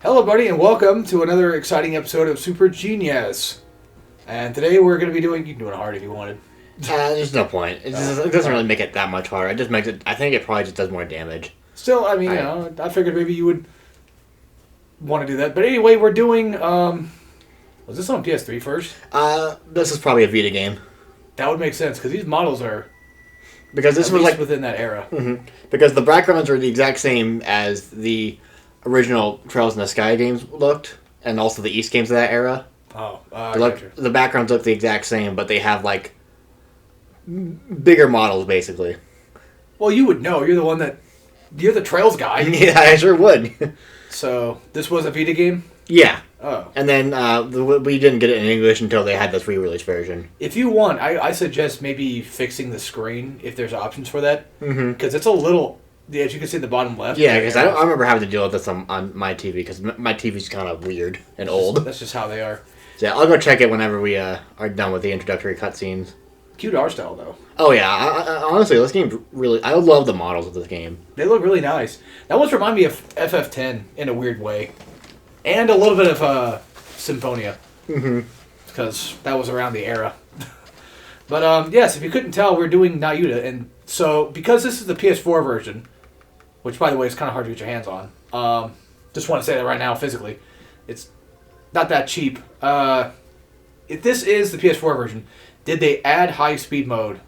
Hello, buddy, and welcome to another exciting episode of Super Ge-NES. And today we're going to be doing... You can do it hard if you wanted. There's no point. It doesn't really make it that much harder. It just makes it... I think it probably just does more damage. Still, I mean, I figured maybe you would want to do that. But anyway, we're doing... was this on PS3 first? This is probably a Vita game. That would make sense, because these models are... Because this was like... within that era. Mm-hmm. Because the backgrounds are the exact same as the original Trails in the Sky games looked, and also the East games of that era. The backgrounds look the exact same, but they have, like, bigger models, basically. Well, you would know. You're the one that... You're the Trails guy. Yeah, I sure would. So, this was a Vita game? Yeah. Oh. And then we didn't get it in English until they had the re-release version. If you want, I suggest maybe fixing the screen, if there's options for that. Mm-hmm. Because it's a little... As you can see in the bottom left. Yeah, because I remember having to deal with this on my TV, because my TV's kind of weird and old. That's just how they are. So yeah, I'll go check it whenever we are done with the introductory cutscenes. Cute art style, though. Oh yeah, I honestly, this game really... I love the models of this game. They look really nice. That one's remind me of FF10 in a weird way. And a little bit of Symphonia. Mm-hmm. Because that was around the era. But, yes, if you couldn't tell, we're doing Nayuta. And so, because this is the PS4 version... Which, by the way, is kind of hard to get your hands on. Just want to say that right now, physically. It's not that cheap. If this is the PS4 version, did they add high-speed mode?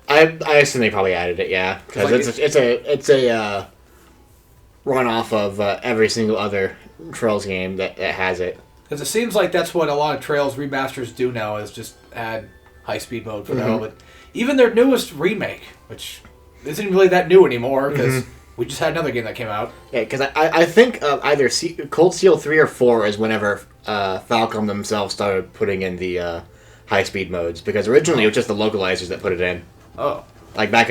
I assume they probably added it, yeah. Because like it's a runoff of every single other Trails game that has it. Because it seems like that's what a lot of Trails remasters do now, is just add high-speed mode for that. But even their newest remake, which isn't really that new anymore, because... We just had another game that came out. Yeah, because I think either Cold Steel 3 or 4 is whenever Falcom themselves started putting in the high-speed modes. Because originally it was just the localizers that put it in. Oh. Like back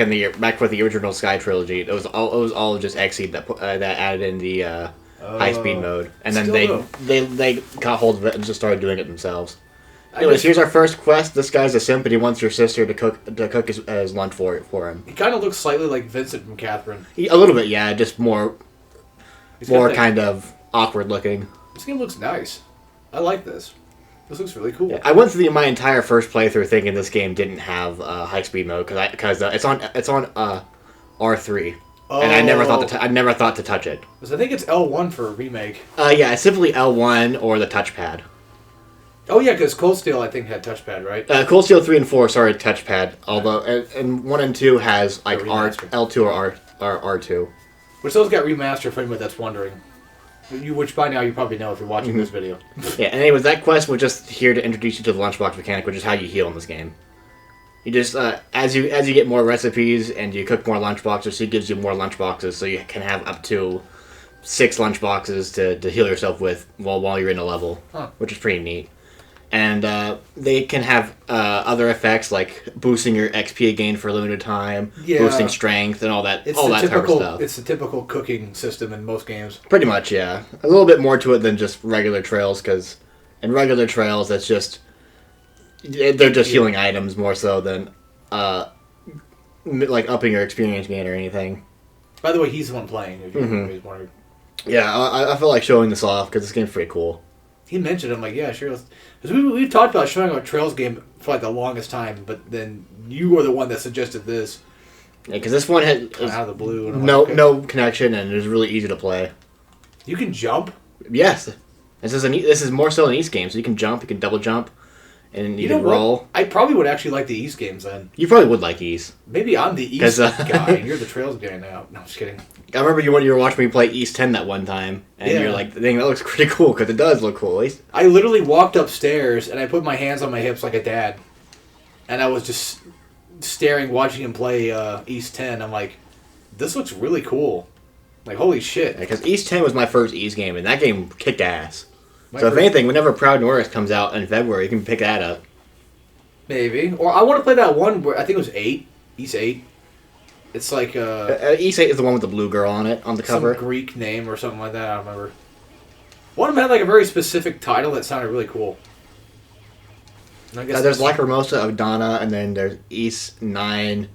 for the original Sky trilogy, it was all just Xseed that added in the high-speed mode. And then they got hold of it and just started doing it themselves. Anyways, here's our first quest. This guy's a simp, and he wants your sister to cook his lunch for him. He kind of looks slightly like Vincent from Catherine. A little bit, yeah. Just more kind of awkward looking. This game looks nice. I like this. This looks really cool. Yeah, I went through my entire first playthrough thinking this game didn't have high speed mode because it's on R3, and I never thought to touch it. Because I think it's L1 for a remake. Yeah, it's simply L1 or the touchpad. Oh, yeah, because Cold Steel, I think, had touchpad, right? Cold Steel 3 and 4, sorry, touchpad. Although, and 1 and 2 has, like, L2 or R2. Which those got remastered for anybody that's wondering. Which by now you probably know if you're watching this video. Yeah, and anyways, that quest was just here to introduce you to the lunchbox mechanic, which is how you heal in this game. You just, as you get more recipes and you cook more lunchboxes, he gives you more lunchboxes, so you can have up to 6 lunchboxes to heal yourself with while you're in a level, which is pretty neat. And they can have other effects like boosting your XP gain for a limited time, boosting strength, and all that type of stuff. It's the typical cooking system in most games. Pretty much, yeah. A little bit more to it than just regular Trails, because in regular Trails, it's just they're just healing items more so than like upping your experience gain or anything. By the way, he's the one playing. If you wondered. Yeah, I feel like showing this off because this game's pretty cool. He mentioned it. I'm like, yeah, sure. Because we've talked about showing a Trails game for like the longest time, but then you were the one that suggested this. Yeah, because this one had out of the blue. And no connection, and it was really easy to play. You can jump? Yes. This is more so an East game, so you can jump, you can double jump, and you can roll. I probably would actually like the East games then. You probably would like East. Maybe I'm the East guy, and you're the Trails guy now. No, I'm just kidding. I remember you when you were watching me play East 10 that one time, and you're like, dang, that looks pretty cool, because it does look cool. I literally walked upstairs, and I put my hands on my hips like a dad, and I was just staring, watching him play East 10. I'm like, this looks really cool. Like, holy shit. Because East 10 was my first East game, and that game kicked ass. If anything, whenever Proud Norris comes out in February, you can pick that up. Maybe. Or I want to play that one where, I think it was 8, East 8. It's like East 8 is the one with the blue girl on it, on the cover. Some Greek name or something like that, I don't remember. One of them had like a very specific title that sounded really cool. And I guess there's Lacrimosa of Donna, and then there's East 9,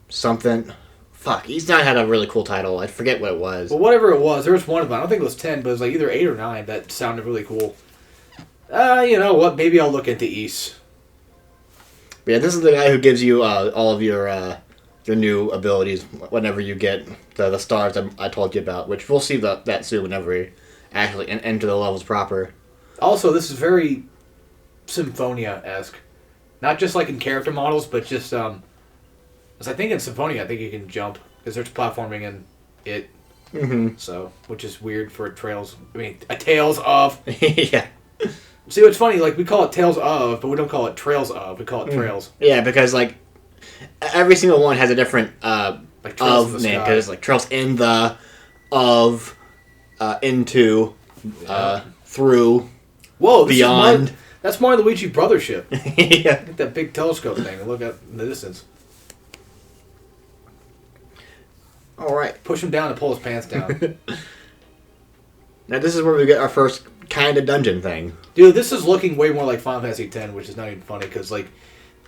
something Fuck, Eastbound had a really cool title. I forget what it was. Well, whatever it was, there was one of them. I don't think it was 10, but it was like either 8 or 9 that sounded really cool. You know what? Maybe I'll look into East. But yeah, this is the guy who gives you all of your new abilities whenever you get the stars I told you about, which we'll see that soon whenever we actually enter the levels proper. Also, this is very Symphonia-esque. Not just like in character models, but just, because I think in Symphonia, I think you can jump, because there's platforming in it. Mm-hmm. So, which is weird for a Tales of. Yeah. See, what's funny, like, we call it Tales of, but we don't call it Trails of. We call it Trails. Yeah, because, like, every single one has a different Like Trails of name, because it's like Trails in the, of, into, through, Whoa, this beyond. That's more Luigi Brothers ship. Yeah. Get that big telescope thing and look at in the distance. All right. Push him down and pull his pants down. Now this is where we get our first kind of dungeon thing. Dude, this is looking way more like Final Fantasy X, which is not even funny, because, like,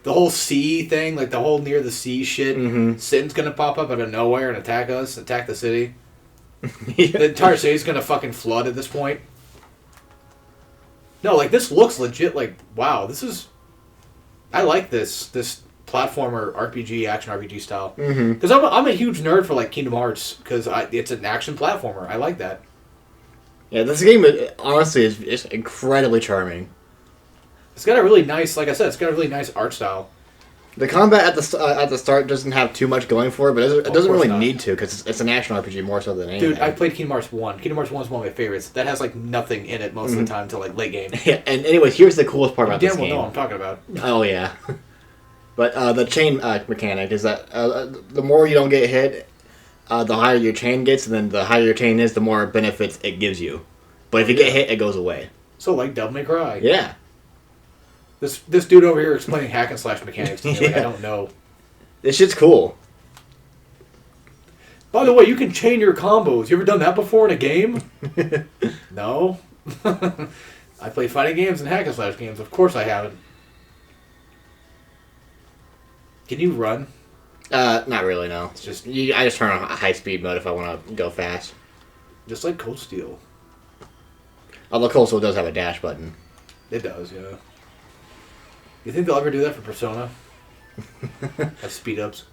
the whole sea thing, like, the whole near the sea shit, Sin's gonna pop up out of nowhere and attack us, attack the city. Yeah. The entire city's gonna fucking flood at this point. No, like, this looks legit, like, wow, this is... I like this platformer RPG, action RPG style. Because I'm a huge nerd for, like, Kingdom Hearts, because it's an action platformer. I like that. Yeah, this game, honestly, is incredibly charming. It's got a really nice, like I said, it's got a really nice art style. The combat at the start doesn't have too much going for it, but it doesn't really need to, because it's an action RPG more so than anything. Dude, I played Kingdom Hearts 1. Kingdom Hearts 1 is one of my favorites. That has, like, nothing in it most of the time until, like, late game. Yeah, and anyways, here's the coolest part about this game. You know what I'm talking about. Oh, yeah. But the chain mechanic is that the more you don't get hit, the higher your chain gets, and then the higher your chain is, the more benefits it gives you. But if you get hit, it goes away. So, like, Devil May Cry. Yeah. This dude over here explaining hack and slash mechanics to me, like, I don't know. This shit's cool. By the way, you can chain your combos. You ever done that before in a game? No. I play fighting games and hack and slash games. Of course I haven't. Can you run? Not really, no. It's just I just turn on high speed mode if I want to go fast. just like Cold Steel. Although Cold Steel does have a dash button. It does, yeah. You think they'll ever do that for Persona? Have speed ups?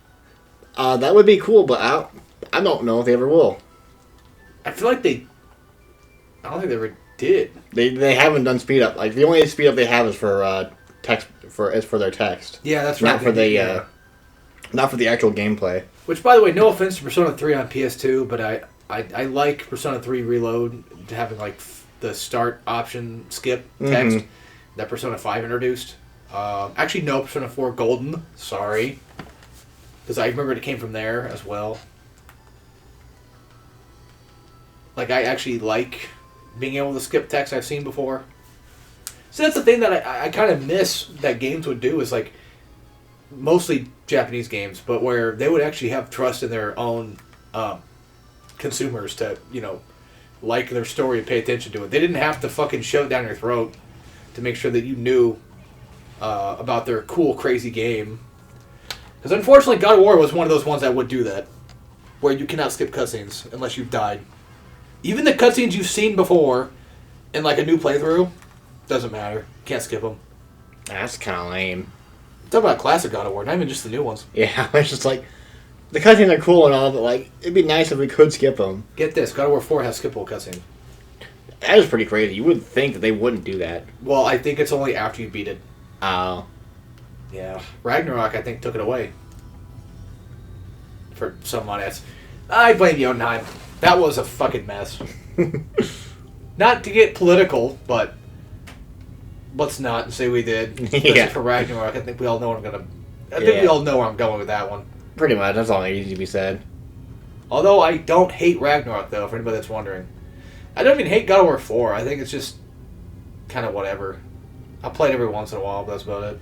That would be cool, but I don't know if they ever will. I feel like I don't think they ever did. They haven't done speed up. Like the only speed up they have is for text for their text. Yeah, that's right. Not for the not for the actual gameplay. Which, by the way, no offense to Persona 3 on PS2, but I like Persona 3 Reload having like the start option skip text that Persona 5 introduced. Actually, no, Persona 4 Golden. Sorry, because I remember it came from there as well. Like, I actually like being able to skip text I've seen before. So that's the thing that I kind of miss that games would do is, like, mostly Japanese games, but where they would actually have trust in their own consumers to, you know, like their story and pay attention to it. They didn't have to fucking shove it down your throat to make sure that you knew about their cool, crazy game. Because unfortunately, God of War was one of those ones that would do that, where you cannot skip cutscenes unless you've died. Even the cutscenes you've seen before in, like, a new playthrough, doesn't matter. Can't skip them. That's kind of lame. Talk about classic God of War, not even just the new ones. Yeah, it's just like the cutscenes are cool and all, but like it'd be nice if we could skip them. Get this, God of War 4 has skippable cutscenes. That is pretty crazy. You would think that they wouldn't do that. Well, I think it's only after you beat it. Oh. Yeah. Ragnarok, I think, took it away. For some odd ass. I blame Jotunheim. That was a fucking mess. Not to get political, but let's not say we did. Especially Yeah. for Ragnarok. I think we all know what I'm gonna. I think we all know where I'm going with that one. Pretty much. That's all that needs to be said. Although I don't hate Ragnarok, though, for anybody that's wondering. I don't even hate God of War 4. I think it's just kind of whatever. I'll play it every once in a while, but that's about it.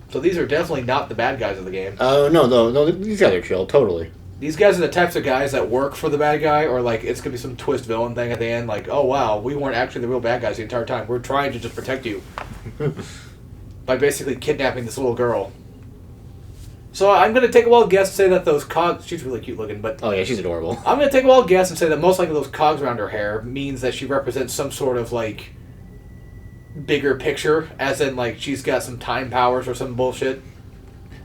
So these are definitely not the bad guys of the game. Oh, no, these guys are chill, totally. These guys are the types of guys that work for the bad guy, or like it's going to be some twist villain thing at the end, like, oh wow, we weren't actually the real bad guys the entire time. We're trying to just protect you. By basically kidnapping this little girl. So I'm going to take a wild guess and say that those cogs... She's really cute looking, but... Oh, yeah, she's adorable. I'm going to take a wild guess and say that most likely those cogs around her hair means that she represents some sort of, like, bigger picture, as in, like, she's got some time powers or some bullshit.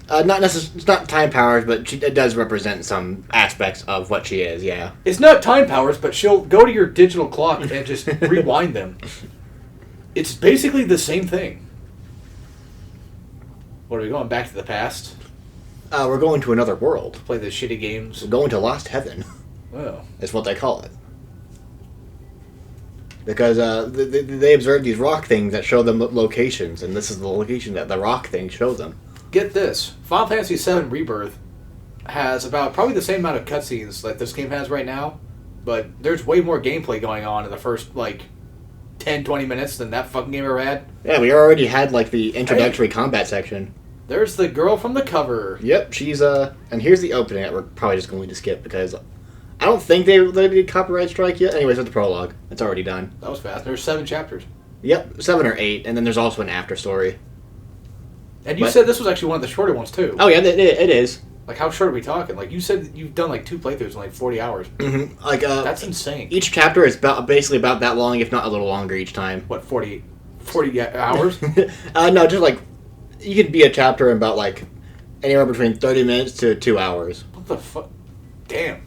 Not necessarily, it's not time powers, but it does represent some aspects of what she is, yeah. It's not time powers, but she'll go to your digital clock and just rewind them. It's basically the same thing. What, are we going back to the past? We're going to another world. Play the shitty games? We're going to Lost Heaven. Oh. That's what they call it. Because they observe these rock things that show them locations, and this is the location that the rock things show them. Get this. Final Fantasy VII Rebirth has about probably the same amount of cutscenes that this game has right now, but there's way more gameplay going on in the first, like, 10, 20 minutes than that fucking game ever had. Yeah, we already had, like, the introductory combat section. There's the girl from the cover. Yep, she's, and here's the opening that we're probably just going to skip, because I don't think they did copyright strike yet. Anyways, with the prologue. It's already done. That was fast. There's 7 chapters. Yep, 7 or 8, and then there's also an after story. And you said this was actually one of the shorter ones, too. Oh, yeah, it is. Like, how short are we talking? Like, you said that you've done, like, 2 playthroughs in, like, 40 hours. Mm-hmm. Like, that's insane. Each chapter is basically about that long, if not a little longer each time. What, 40 hours? No, just, like, you could be a chapter in about, like, anywhere between 30 minutes to 2 hours. What the fuck? Damn.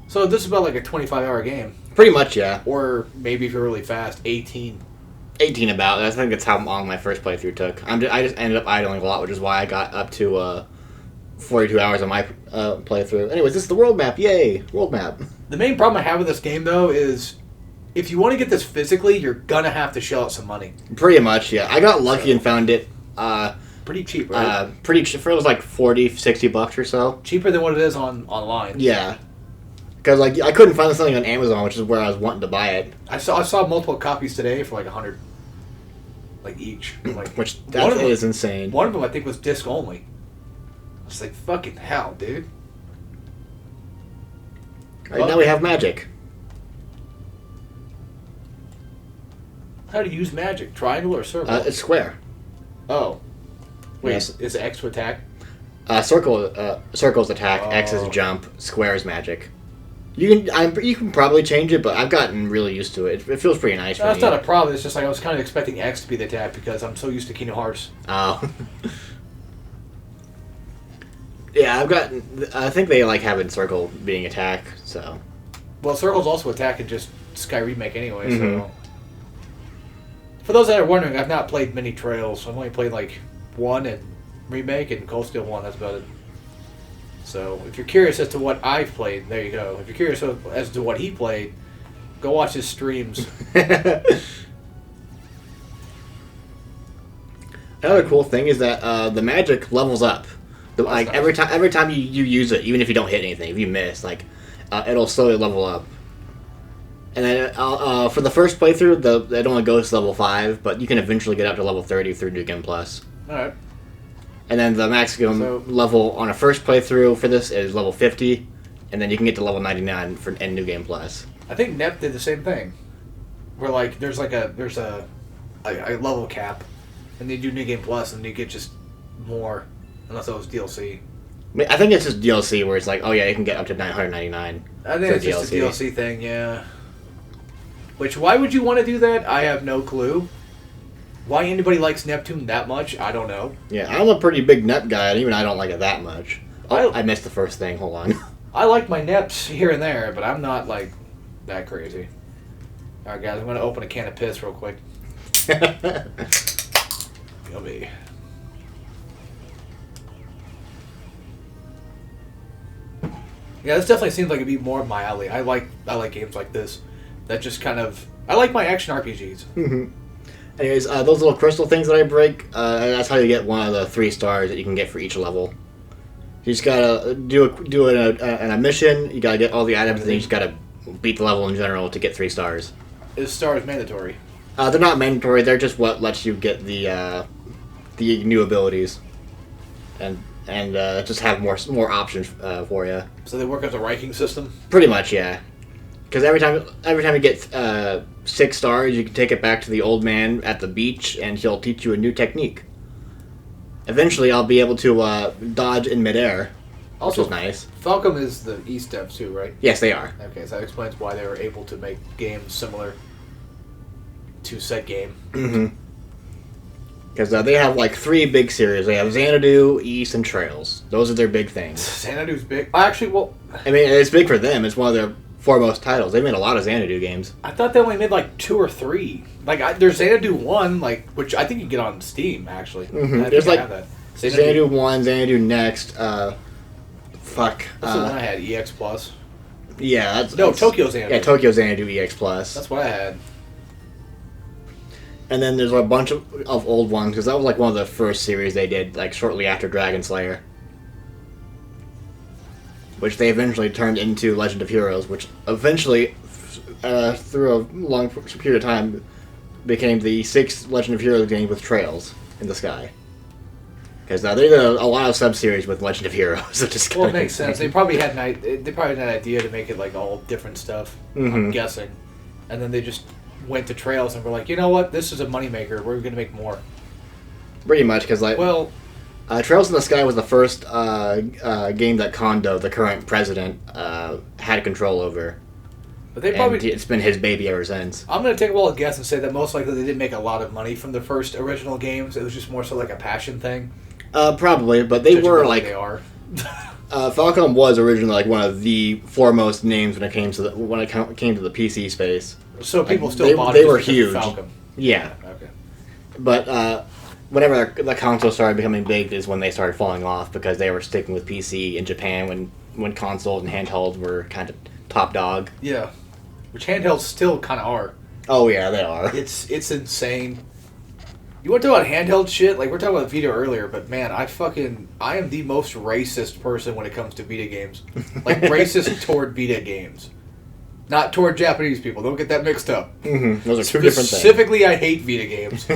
So this is about, like, a 25-hour game. Pretty much, yeah. Or maybe if you're really fast, 18. 18 about. I think that's how long my first playthrough took. I just ended up idling a lot, which is why I got up to 42 hours on my playthrough. Anyways, this is the world map. Yay! World map. The main problem I have with this game, though, is if you want to get this physically, you're going to have to shell out some money. Pretty much, yeah. I got lucky and found it pretty cheap, right? Pretty cheap. It was like $40-$60 or so. Cheaper than what it is online. Yeah. Because, like, I couldn't find something on Amazon, which is where I was wanting to buy it. I saw multiple copies today for, like, 100, like, each. Like, which, that is insane. One of them, I think, was disc only. I was like, fucking hell, dude. Alright, now we have magic. How do you use magic? Triangle or circle? It's square. Oh. Wait, Yes. is X to attack? Circle's attack, X is jump, square is magic. You can probably change it, but I've gotten really used to it. It feels pretty nice for me. That's not a problem. It's just like I was kind of expecting X to be the attack because I'm so used to Kingdom Hearts. Oh. Yeah, I think they like having Circle being attack, so. Well, Circle's also attack in just Sky Remake anyway, Mm-hmm. so. For those that are wondering, I've not played many Trails. I've only played like 1 and Remake and Cold Steel 1, that's about it. So, if you're curious as to what I've played, there you go. If you're curious as to what he played, go watch his streams. Another cool thing is that the magic levels up. Like nice. every time you use it, even if you don't hit anything, if you miss, like it'll slowly level up. And then for the first playthrough, it only goes to level 5, but you can eventually get up to level 30 through New Game Plus. All right. And then the maximum level on a first playthrough for this is level 50, and then you can get to level 99 in New Game Plus. I think NEP did the same thing. Where like there's a level cap, and they do New Game Plus, and you get just more, unless it was DLC. I think it's just DLC where it's like, oh yeah, you can get up to 999. I think it's just a DLC thing, yeah. Which, why would you want to do that? I have no clue. Why anybody likes Neptune that much, I don't know. Yeah, I'm a pretty big Nep guy, and even I don't like it that much. Oh, I missed the first thing, hold on. I like my Neps here and there, but I'm not, like, that crazy. Alright, guys, I'm going to open a can of piss real quick. Yummy. Yeah, this definitely seems like it'd be more of my alley. I like games like this. That just kind of... I like my action RPGs. Mm-hmm. Anyways, those little crystal things that I break, that's how you get one of the 3 stars that you can get for each level. You just gotta do a mission, you gotta get all the items, and then you just gotta beat the level in general to get 3 stars. Is stars mandatory? They're not mandatory, they're just what lets you get the new abilities. And just have more options for you. So they work as a ranking system? Pretty much, yeah. Because every time you get 6 stars, you can take it back to the old man at the beach, and he'll teach you a new technique. Eventually, I'll be able to dodge in midair, which Also, is nice. Falcom is the East devs too, right? Yes, they are. Okay, so that explains why they were able to make games similar to said game. Mm-hmm. Because they have like 3 big series. They have Xanadu, East, and Trails. Those are their big things. Xanadu's big. Actually, well, I mean, it's big for them. It's one of their foremost titles. They made a lot of Xanadu games. I thought they only made like 2 or 3. Like, there's Xanadu 1, like, which I think you can get on Steam, actually. Mm-hmm. I There's think like I have that. Xanadu 1, Xanadu Next, fuck. That's the one I had, EX Plus. Yeah, No, Tokyo Xanadu. Yeah, Tokyo Xanadu EX Plus. That's what I had. And then there's a bunch of old ones, because that was like one of the first series they did, like shortly after Dragon Slayer. Which they eventually turned into Legend of Heroes, which eventually, through a long period of time, became the 6th Legend of Heroes game with Trails in the sky. Because they did a lot of sub-series with Legend of Heroes. Well, it makes sense. They probably had an idea to make it like all different stuff, I'm guessing. And then they just went to Trails and were like, you know what, this is a moneymaker, we're going to make more. Pretty much, because like... Well... Trails in the Sky was the first game that Kondo, the current president, had control over. But they probably... And it's been his baby ever since. I'm going to take a wild guess and say that most likely they didn't make a lot of money from the first original games. It was just more so like a passion thing. Probably, but they were like... They are. Falcom was originally like one of the foremost names when it came to the PC space. So people like, still bought it. They were huge. Falcom. Yeah. Okay. But whenever the console started becoming big is when they started falling off because they were sticking with PC in Japan when consoles and handhelds were kind of top dog. Yeah. Which handhelds still kind of are. Oh yeah, they are. It's insane. You want to talk about handheld shit? Like, we were talking about Vita earlier, but man, I am the most racist person when it comes to Vita games. Like, racist toward Vita games. Not toward Japanese people. Don't get that mixed up. Mm-hmm. Those are 2 different things. Specifically, I hate Vita games.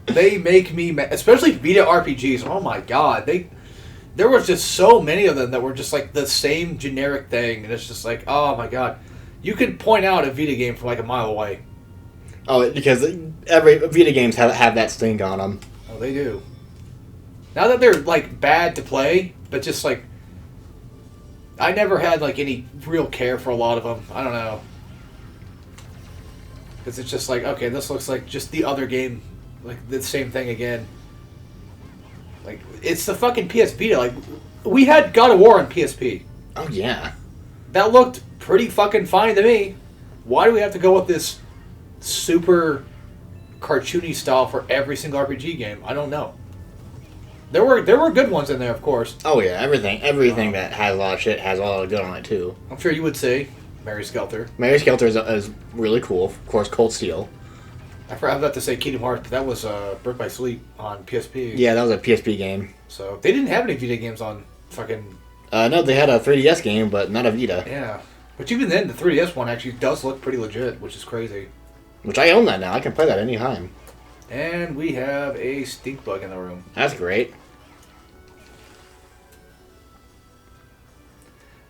They make me mad. Especially Vita RPGs. Oh my god. There was just so many of them that were just like the same generic thing. And it's just like, oh my god. You can point out a Vita game from like a mile away. Oh, because every Vita games have that stink on them. Oh, they do. Now that they're like bad to play, but just like I never had like any real care for a lot of them. I don't know, because it's just like, okay, this looks like just the other game, like the same thing again. Like, it's the fucking PS Vita. Like, we had God of War on PSP. Oh yeah, that looked pretty fucking fine to me. Why do we have to go with this super cartoony style for every single RPG game? I don't know. There were good ones in there, of course. Oh yeah, everything that has a lot of shit has a lot of good on it too. I'm sure you would say Mary Skelter. Mary Skelter is really cool. Of course, Cold Steel. I forgot about to say Kingdom Hearts, but that was Birth by Sleep on PSP. Yeah, that was a PSP game. So they didn't have any Vita games on fucking. No, they had a 3DS game, but not a Vita. Yeah, but even then, the 3DS one actually does look pretty legit, which is crazy. Which I own that now. I can play that anytime. And we have a stink bug in the room. That's great.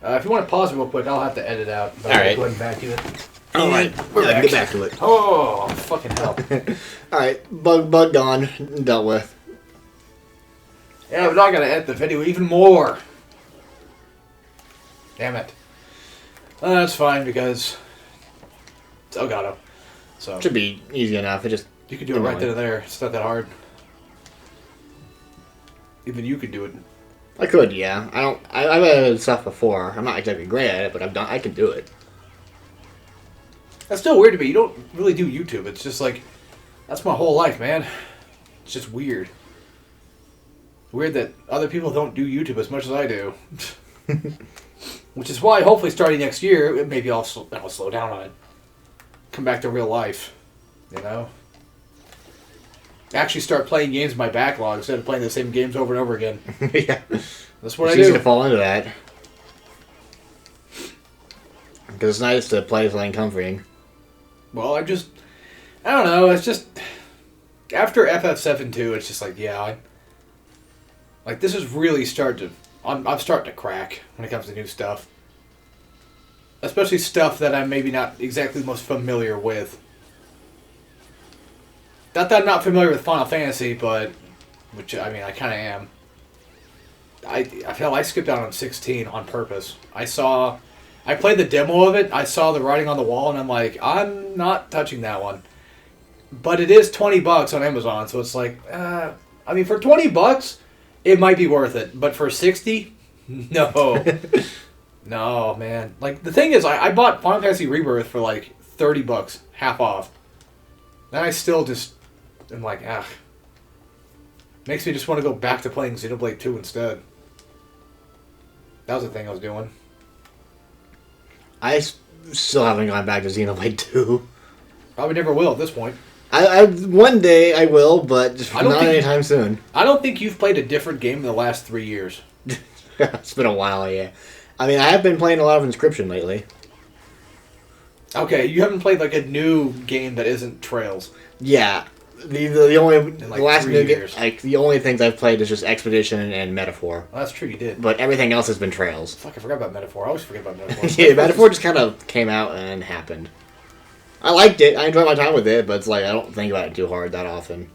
If you want to pause it real quick, I'll have to edit out. All right. Go ahead and back to it. All right. Yeah, get back to it. Oh, fucking hell. All right. Bug gone. Dealt with. Yeah, we're not going to edit the video even more. Damn it. That's fine because it's Elgato. So should be easy enough. It just you can do it right then and there. It's not that hard. Even you could do it. I could, yeah. I've edited stuff before. I'm not exactly great at it, but I can do it. That's still weird to me. You don't really do YouTube. It's just like, that's my whole life, man. It's just weird. Weird that other people don't do YouTube as much as I do. Which is why, hopefully, starting next year, maybe I'll slow down on it. Come back to real life. You know? Actually start playing games in my backlog instead of playing the same games over and over again. Yeah. That's what it's I do. It's easy to fall into that. Because it's nice to play something comforting. Well, I don't know, it's just, after FF7-2, it's just like, yeah, like, this is really I'm starting to crack when it comes to new stuff. Especially stuff that I'm maybe not exactly the most familiar with. Not that I'm not familiar with Final Fantasy, but which I mean I kind of am. I feel I skipped out on 16 on purpose. I played the demo of it. I saw the writing on the wall, and I'm like, I'm not touching that one. But it is $20 on Amazon, so it's like, I mean, for $20, it might be worth it. But for 60, no, no, man. Like the thing is, I bought Final Fantasy Rebirth for like $30, half off. And I still just am like, makes me just want to go back to playing Xenoblade 2 instead. That was the thing I was doing. I still haven't gone back to Xenoblade 2. Probably never will at this point. One day I will, but just not anytime soon. I don't think you've played a different game in the last 3 years. It's been a while, yeah. I mean, I have been playing a lot of Inscription lately. Okay, you haven't played like a new game that isn't Trails. Yeah. The only like the last 3 new years. like the only things I've played is just Expedition and Metaphor. Well, that's true, you did. But everything else has been Trails. Fuck, I forgot about Metaphor. I always forget about Metaphor. Yeah, Metaphor just kind of came out and happened. I liked it. I enjoyed my time with it, but it's like I don't think about it too hard that often.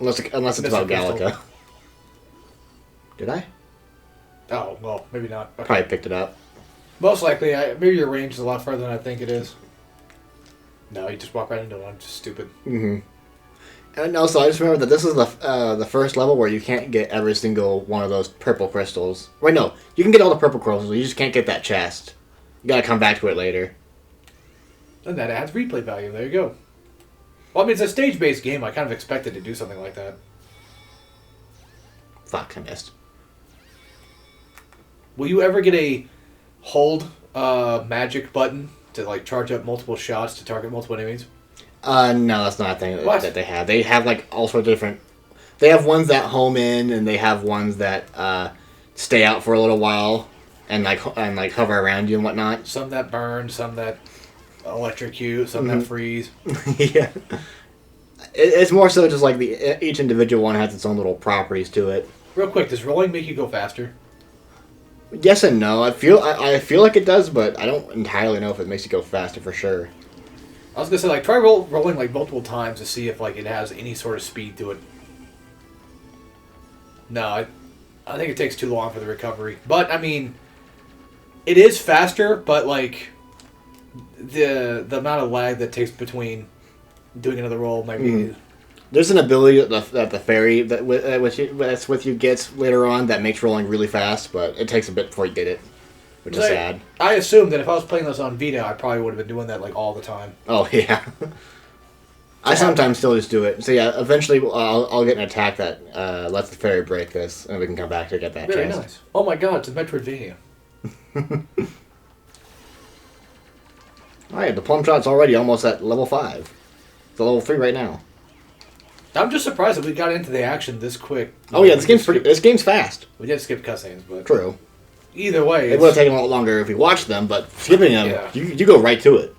Unless it's about Gallica. Did I? Oh, well, maybe not. Okay. Probably picked it up. Most likely, maybe your range is a lot further than I think it is. No, you just walk right into one. Just stupid. Mm-hmm. And also, I just remember that this is the first level where you can't get every single one of those purple crystals. Wait, no. You can get all the purple crystals. You just can't get that chest. You gotta come back to it later. And that adds replay value. There you go. Well, I mean, it's a stage-based game. I kind of expected to do something like that. Fuck, I missed. Will you ever get a hold magic button to like charge up multiple shots to target multiple enemies? No, that's not a thing that they have. They have like all sorts of different. They have ones that home in, and they have ones that stay out for a little while, and like hover around you and whatnot. Some that burn, some that electrocute, some that freeze. Yeah, it's more so just like each individual one has its own little properties to it. Real quick, does rolling make you go faster? Yes and no. I feel like it does, but I don't entirely know if it makes you go faster for sure. I was gonna say, like, try rolling like multiple times to see if like it has any sort of speed to it. No, I think it takes too long for the recovery. But I mean, it is faster, but like the amount of lag that takes between doing another roll might be. There's an ability that the fairy that's with you gets later on that makes rolling really fast, but it takes a bit before you get it, which is sad. I assume that if I was playing this on Vita, I probably would have been doing that like all the time. Oh yeah. I sometimes still just do it. So yeah, eventually I'll get an attack that lets the fairy break this, and we can come back to get that. Very chance. nice. Oh my god, it's a Metroidvania. Alright, the plum shot's already almost at level 5. It's level 3 right now. I'm just surprised that we got into the action this quick. Oh yeah, this game's fast. We did skip cutscenes, but True. Either way, it would have taken a lot longer if we watched them, but skipping them, Yeah. you go right to it.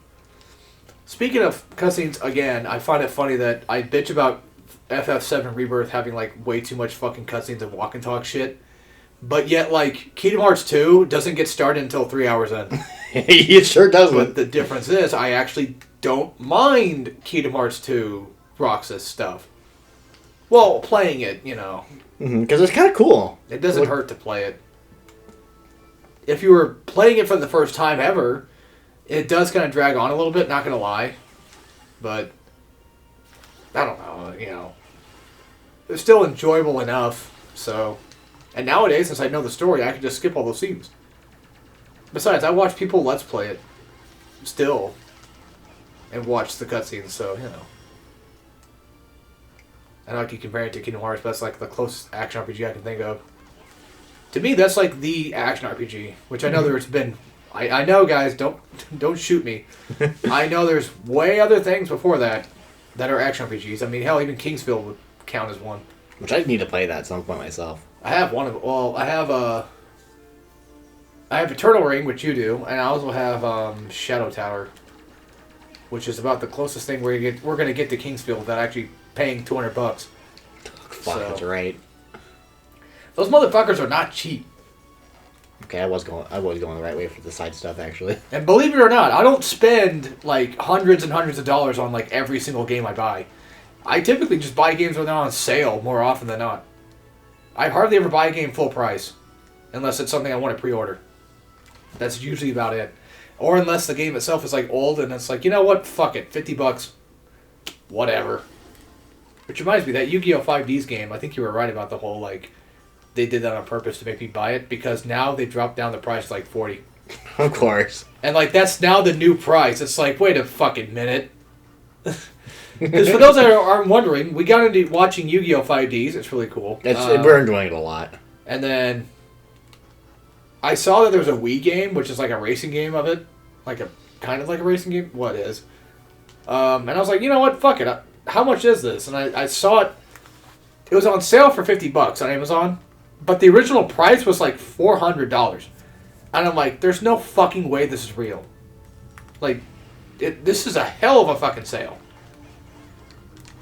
Speaking of cutscenes, again, I find it funny that I bitch about FF7 Rebirth having like way too much fucking cutscenes and walk and talk shit, but yet like Kingdom Hearts 2 doesn't get started until 3 hours in. It sure doesn't. But the difference is, I actually don't mind Kingdom Hearts 2 Roxas stuff. Well, playing it, you know. Because it's kind of cool. It doesn't hurt to play it. If you were playing it for the first time ever, it does kind of drag on a little bit, not going to lie. But, I don't know, you know. It's still enjoyable enough, so. And nowadays, since I know the story, I can just skip all those scenes. Besides, I watch people Let's Play it still and watch the cutscenes, so, you know. I know I can compare it to Kingdom Hearts, but that's like the closest action RPG I can think of. To me, that's like the action RPG, which I know there's been. I know, guys, don't shoot me. I know there's way other things before that are action RPGs. I mean, hell, even Kingsfield would count as one. Which I need to play that at some point myself. I have one of. Well, I have Eternal Ring, which you do, and I also have Shadow Tower, which is about the closest thing we're gonna get to Kingsfield without actually paying $200. Fuck, that's right. Those motherfuckers are not cheap. Okay, I was going the right way for the side stuff actually. And believe it or not, I don't spend like hundreds and hundreds of dollars on like every single game I buy. I typically just buy games when they're on sale more often than not. I hardly ever buy a game full price, unless it's something I want to pre-order. That's usually about it. Or unless the game itself is like old and it's like, you know what, fuck it, $50, whatever. Which reminds me, that Yu-Gi-Oh! 5D's game, I think you were right about the whole, like, they did that on purpose to make me buy it, because now they dropped down the price to like 40. Of course. And like, that's now the new price. It's like, wait a fucking minute. Because for those that aren't wondering, we got into watching Yu-Gi-Oh! 5Ds. It's really cool. We're enjoying it a lot. And then I saw that there was a Wii game, which is like a racing game of it. Like a kind of like a racing game. What is? And I was like, you know what? Fuck it. How much is this? And I saw it. It was on sale for $50 on Amazon. But the original price was like $400. And I'm like, there's no fucking way this is real. Like, this is a hell of a fucking sale.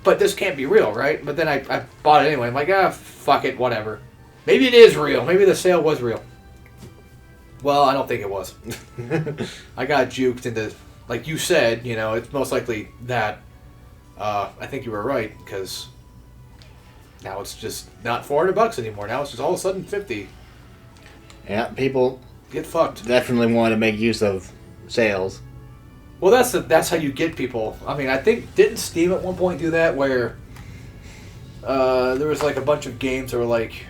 But this can't be real, right? But then I bought it anyway. I'm like, fuck it, whatever. Maybe it is real. Maybe the sale was real. Well, I don't think it was. I got juked into, like you said, you know, it's most likely that. I think you were right, because now it's just not $400 anymore. Now it's just all of a sudden 50. Yeah, people get fucked. Definitely want to make use of sales. Well, that's how you get people. I mean, I think, didn't Steam at one point do that, where there was like a bunch of games that were like,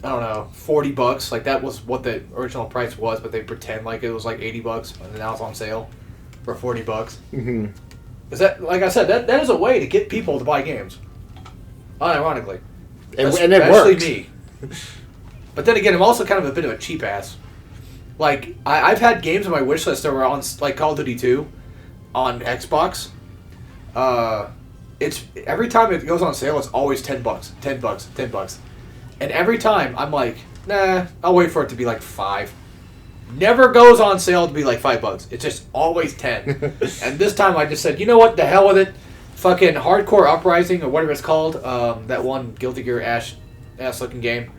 I don't know, $40. Like, that was what the original price was, but they pretend like it was like $80, and now it's on sale for $40. Mm-hmm. Is that, like I said, that is a way to get people to buy games. Unironically. And it works. Me. But then again, I'm also kind of a bit of a cheap ass. Like, I've had games on my wish list that were on, like Call of Duty 2 on Xbox. It's every time it goes on sale, it's always $10, $10. And every time I'm like, nah, I'll wait for it to be like $5. Never goes on sale to be like $5. It's just always 10. And this time I just said, you know what, the hell with it. Fucking Hardcore Uprising or whatever it's called, that one Guilty Gear ass looking game.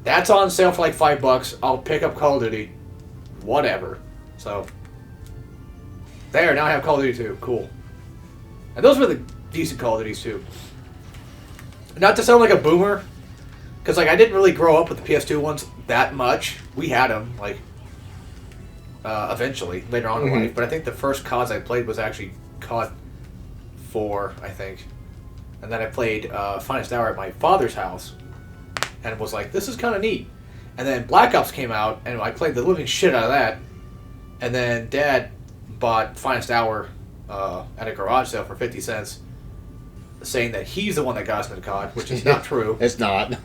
That's on sale for like $5. I'll pick up Call of Duty. Whatever. So, there, now I have Call of Duty 2. Cool. And those were the decent Call of Duties too. Not to sound like a boomer, because like I didn't really grow up with the PS2 ones that much. We had them, like, eventually, later on in life. But I think the first CODs I played was actually COD 4, I think. And then I played Finest Hour at my father's house. And was like, this is kind of neat. And then Black Ops came out, and I played the living shit out of that. And then Dad bought Finest Hour at a garage sale for 50 cents, saying that he's the one that got us into COD, which is not true. It's not.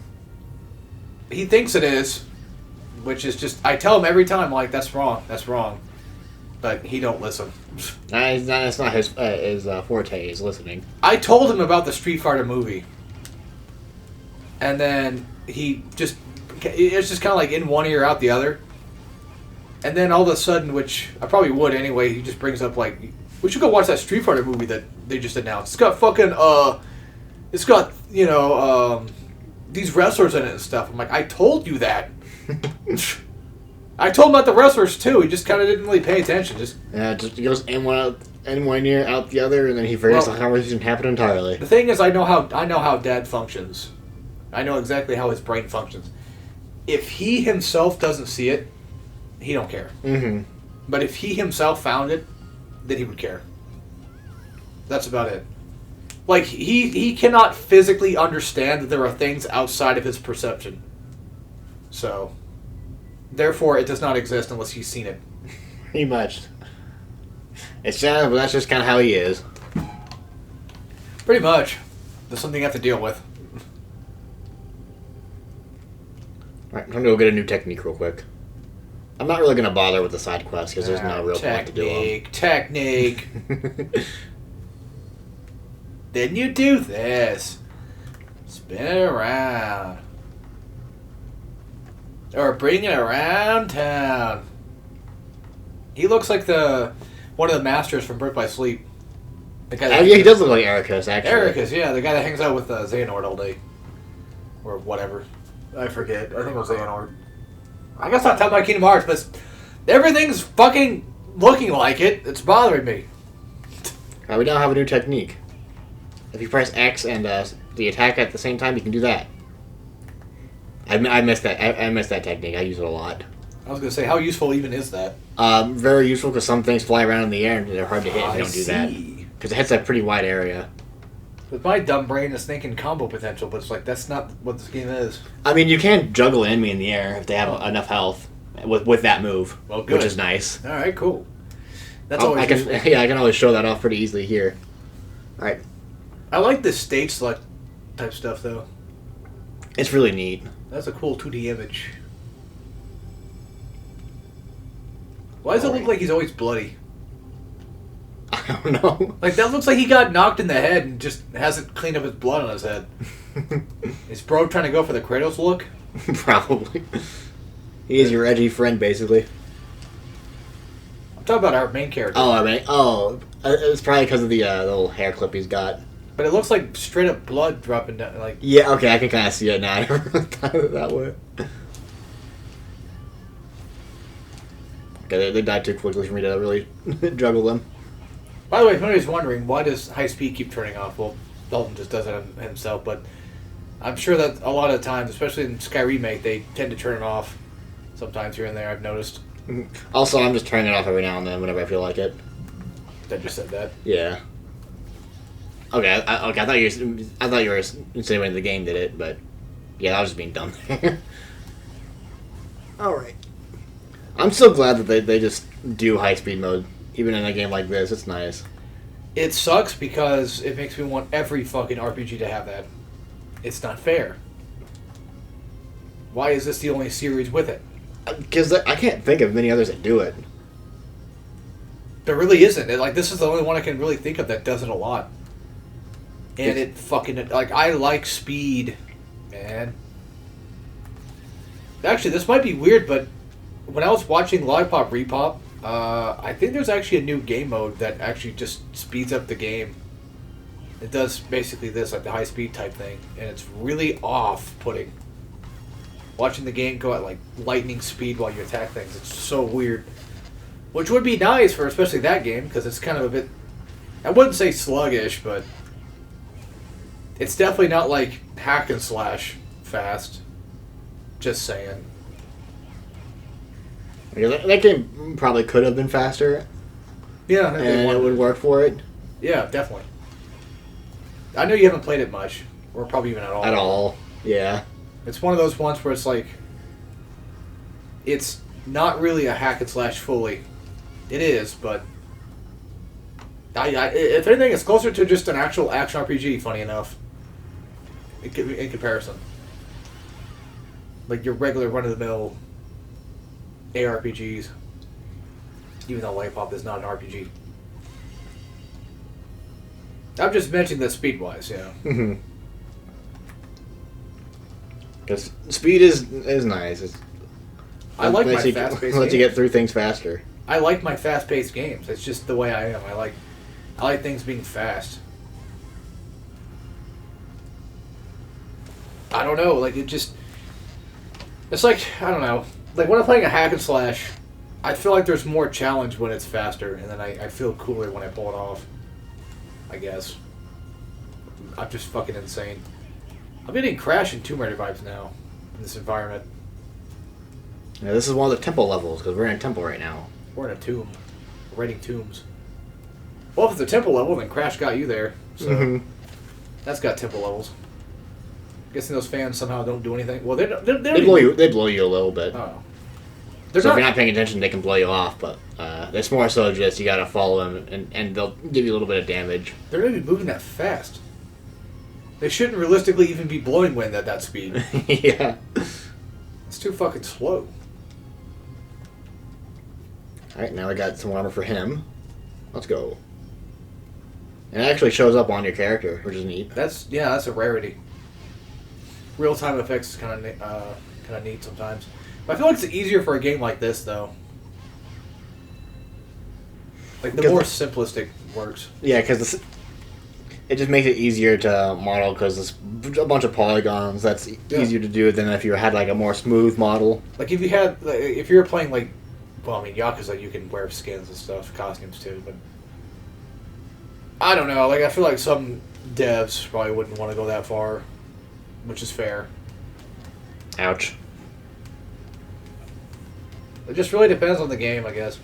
He thinks it is, which is just, I tell him every time, like, that's wrong. But he don't listen. That's not his forte, is listening. I told him about the Street Fighter movie. And then it's just kind of like in one ear, out the other. And then all of a sudden, which I probably would anyway, he just brings up like, we should go watch that Street Fighter movie that they just announced. It's got fucking, it's got, you know, these wrestlers in it and stuff. I'm like, I told you that. I told him about the wrestlers too. He just kind of didn't really pay attention. Just goes in one ear, out the other, and then he forgets the conversation happened entirely. The thing is, I know how Dad functions. I know exactly how his brain functions. If he himself doesn't see it, he don't care. Mm-hmm. But if he himself found it, then he would care. That's about it. Like, he cannot physically understand that there are things outside of his perception. So, therefore, it does not exist unless he's seen it. Pretty much. It's sad, but that's just kind of how he is. Pretty much. There's something you have to deal with. Alright, I'm going to go get a new technique real quick. I'm not really going to bother with the side quests because there's no real point to do them. Technique. Then you do this. Spin it around. Or bring it around town. He looks like one of the masters from Birth by Sleep. The guy he does look like Ericus, actually. Ericus, yeah, the guy that hangs out with Xehanort all day. Or whatever. I forget. I think it was Xehanort. I guess not talking about Kingdom Hearts, but everything's fucking looking like it. It's bothering me. We now have a new technique. If you press X and the attack at the same time, you can do that. I missed that. I missed that technique. I use it a lot. I was gonna say, how useful even is that? Very useful because some things fly around in the air and they're hard to hit if you don't do that. Because it hits a pretty wide area. With my dumb brain is thinking combo potential, but it's like that's not what this game is. I mean, you can juggle an enemy in the air if they have enough health with that move, which is nice. All right, cool. That's always useful. I can always show that off pretty easily here. All right. I like this stage select type stuff though. It's really neat. That's a cool 2D image. Why does it look like he's always bloody? I don't know. Like, that looks like he got knocked in the head and just hasn't cleaned up his blood on his head. Is bro trying to go for the Kratos look? Probably. He is your edgy friend, basically. I'm talking about our main character. It's probably because of the little hair clip he's got. But it looks like straight up blood dropping down. Like, yeah, okay, I can kind of see it now. I never thought of it that way. Okay, they died too quickly for me to really juggle them. by the way, if anybody's wondering, why does high speed keep turning off? Well, Dalton just does it himself, but I'm sure that a lot of times, especially in Sky Remake, they tend to turn it off sometimes here and there, I've noticed. Also, I'm just turning it off every now and then whenever I feel like it. I just said that. Yeah. Okay, I thought you were insinuating the game did it, but yeah, I was just being dumb there. Alright. I'm so glad that they just do high-speed mode, even in a game like this. It's nice. It sucks because it makes me want every fucking RPG to have that. It's not fair. Why is this the only series with it? Because I can't think of many others that do it. There really isn't. This is the only one I can really think of that does it a lot. And it fucking... Like, I like speed, man. Actually, this might be weird, but when I was watching Lollipop Repop, I think there's actually a new game mode that actually just speeds up the game. It does basically this, like the high speed type thing, and it's really off-putting. Watching the game go at like lightning speed while you attack things, it's so weird. Which would be nice for especially that game, because it's kind of a bit... I wouldn't say sluggish, but it's definitely not like hack and slash fast. Just saying. Yeah, that game probably could have been faster. Yeah, and it would work for it. Yeah, definitely. I know you haven't played it much, or probably even at all. At all, yeah. It's one of those ones where it's like, it's not really a hack and slash fully. It is, but if anything, it's closer to just an actual action RPG. Funny enough, in comparison, like your regular run-of-the-mill ARPGs, even though Lollipop is not an RPG. I'm just mentioning that speed-wise, yeah. Mm-hmm. Because speed is nice. I like my fast-paced games. Lets you get through things faster. I like my fast-paced games. It's just the way I am. I like things being fast. I don't know. Like, it's like, I don't know. Like, when I'm playing a hack and slash, I feel like there's more challenge when it's faster, and then I feel cooler when I pull it off. I guess. I'm just fucking insane. I'm getting Crash and Tomb Raider vibes now in this environment. Yeah, this is one of the temple levels, because we're in a temple right now. We're in a tomb. We're raiding tombs. Well, if it's a temple level, then Crash got you there. So that's got temple levels. Guessing those fans somehow don't do anything. Well, they blow you. They blow you a little bit. Oh. So if you're not paying attention, they can blow you off. But it's more so just you got to follow them, and they'll give you a little bit of damage. They're not even moving that fast. They shouldn't realistically even be blowing wind at that speed. Yeah. It's too fucking slow. Alright, now I got some armor for him. Let's go. And it actually shows up on your character, which is neat. That's a rarity. Real-time effects is kind of neat sometimes. But I feel like it's easier for a game like this, though. Like, the more simplistic works. Yeah, because it just makes it easier to model, because it's a bunch of polygons. That's easier to do than if you had, like, a more smooth model. Like, if you were playing, like, well, I mean, Yakuza, you can wear skins and stuff, costumes, too, but I don't know. Like, I feel like some devs probably wouldn't want to go that far, which is fair. Ouch. It just really depends on the game, I guess.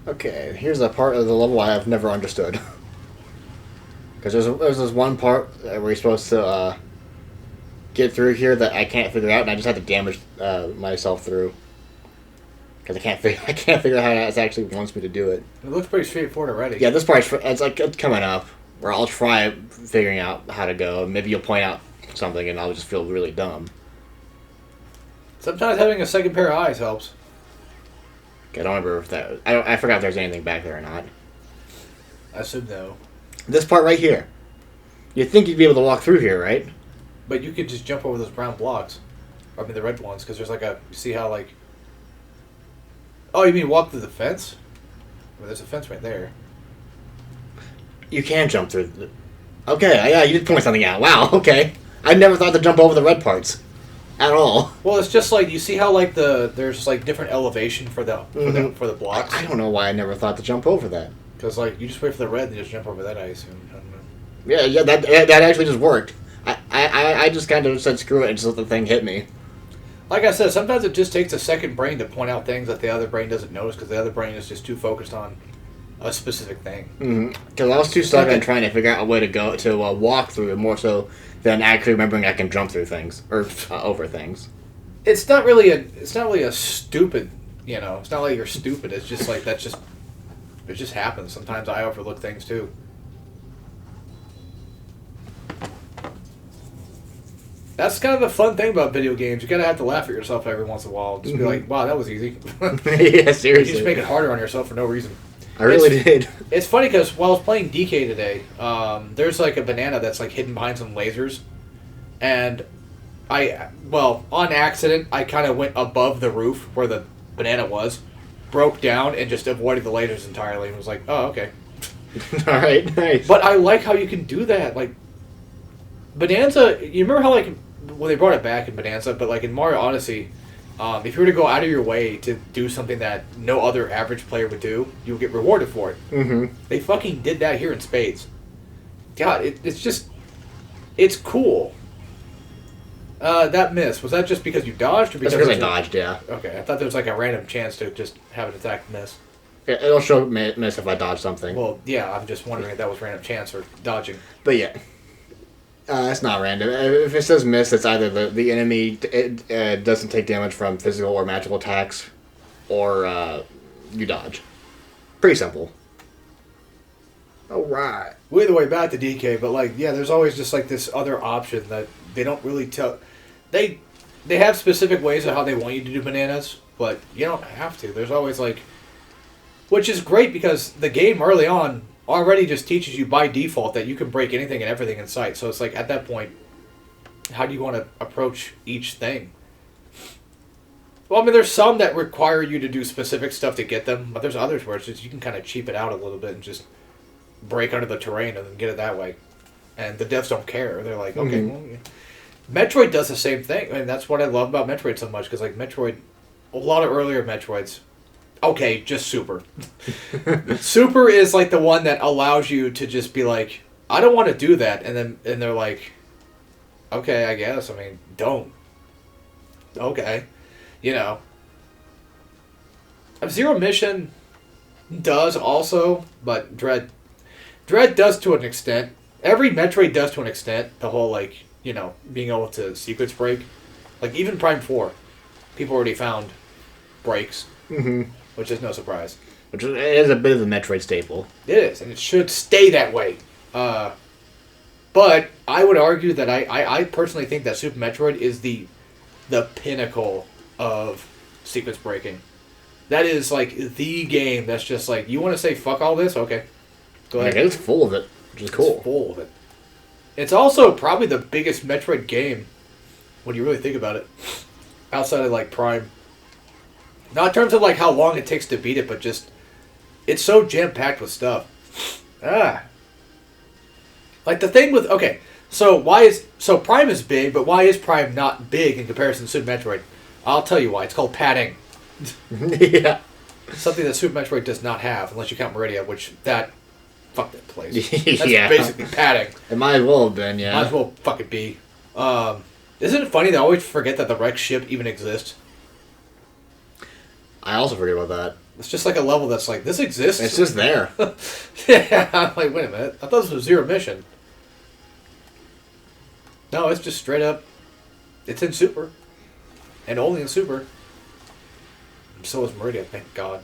Okay, here's a part of the level I have never understood. Because there's this one part where you're supposed to get through here that I can't figure out, and I just had to damage myself through. Because I can't figure out how it actually wants me to do it. It looks pretty straightforward already. Yeah, this part's it's coming up, where I'll try figuring out how to go. Maybe you'll point out something, and I'll just feel really dumb. Sometimes having a second pair of eyes helps. I don't remember if that... I forgot if there's anything back there or not. I assume no. This part right here. You'd think you'd be able to walk through here, right? But you could just jump over those brown blocks. I mean, the red ones, because there's like a... You see how, like... Oh, you mean walk through the fence? Well, there's a fence right there. You can jump through the... Okay, yeah, you did point something out. Wow, okay. I never thought to jump over the red parts. At all. Well, it's just like, you see how, like, there's, like, different elevation for the blocks? I don't know why I never thought to jump over that. Because, like, you just wait for the red and you just jump over that, I assume. I don't know. Yeah, that actually just worked. I just kind of said screw it and just let the thing hit me. Like I said, sometimes it just takes a second brain to point out things that the other brain doesn't notice because the other brain is just too focused on a specific thing. Because I was too stuck on trying to figure out a way to go to walk through it more so than actually remembering I can jump through things or over things. It's not really a stupid, you know. It's not like you're stupid. It's just like it just happens. Sometimes I overlook things too. That's kind of the fun thing about video games. You gotta have to laugh at yourself every once in a while. Just be like, "Wow, that was easy." Yeah, seriously. You just make it harder on yourself for no reason. I really did. It's funny because while I was playing DK today, there's like a banana that's like hidden behind some lasers, and on accident, I kind of went above the roof where the banana was, broke down, and just avoided the lasers entirely, and was like, "Oh, okay." All right, nice. But I like how you can do that. Like, Bonanza, you remember how, like, well, they brought it back in Bonanza, but, like, in Mario Odyssey, if you were to go out of your way to do something that no other average player would do, you would get rewarded for it. Mm-hmm. They fucking did that here in spades. God, it's cool. That miss, was that just because you dodged? Or That's because I dodged, yeah. Okay, I thought there was, like, a random chance to just have an attack miss. Yeah, it'll show miss if I dodge something. Well, yeah, I'm just wondering if that was random chance or dodging. But yeah. It's not random. If it says miss, it's either the enemy doesn't take damage from physical or magical attacks, or you dodge. Pretty simple. Alright. We're the way back to DK, but like, yeah, there's always just like this other option that they don't really tell. They have specific ways of how they want you to do bananas, but you don't have to. There's always like, which is great because the game early on already just teaches you by default that you can break anything and everything in sight. So it's like, at that point, how do you want to approach each thing? Well, I mean, there's some that require you to do specific stuff to get them, but there's others where it's just you can kind of cheap it out a little bit and just break under the terrain and then get it that way. And the devs don't care. They're like, okay, well, yeah. Metroid does the same thing. I mean, that's what I love about Metroid so much, because like Metroid, a lot of earlier Metroids, okay, just Super. Super is like the one that allows you to just be like, I don't want to do that, and they're like, okay, I guess. I mean, don't. Okay, you know. Zero Mission does also, but Dread does to an extent. Every Metroid does to an extent. The whole like, you know, being able to sequence break, like even Prime 4, people already found breaks. Mm-hmm. Which is no surprise. Which is a bit of a Metroid staple. It is, and it should stay that way. But I would argue that I personally think that Super Metroid is the pinnacle of sequence breaking. That is like the game that's just like, you want to say fuck all this? Okay. Go ahead. Yeah, it's full of it, which is cool. It's full of it. It's also probably the biggest Metroid game when you really think about it. Outside of like Prime. Not in terms of like how long it takes to beat it, but just it's so jam-packed with stuff. Like the thing with, okay, so Prime is big, but why is Prime not big in comparison to Super Metroid? I'll tell you why. It's called padding. Yeah. Something that Super Metroid does not have, unless you count Meridia, which that... Fuck that place. That's Yeah. basically padding. It might as well have been, yeah. Might as well fucking be. Isn't it funny that I always forget that the wreck ship even exists? I also forget about that. It's just like a level that's like, this exists? It's just there. Yeah, I'm like, wait a minute. I thought this was Zero Mission. No, it's just straight up... It's in Super. And only in Super. So is Meridia, thank God.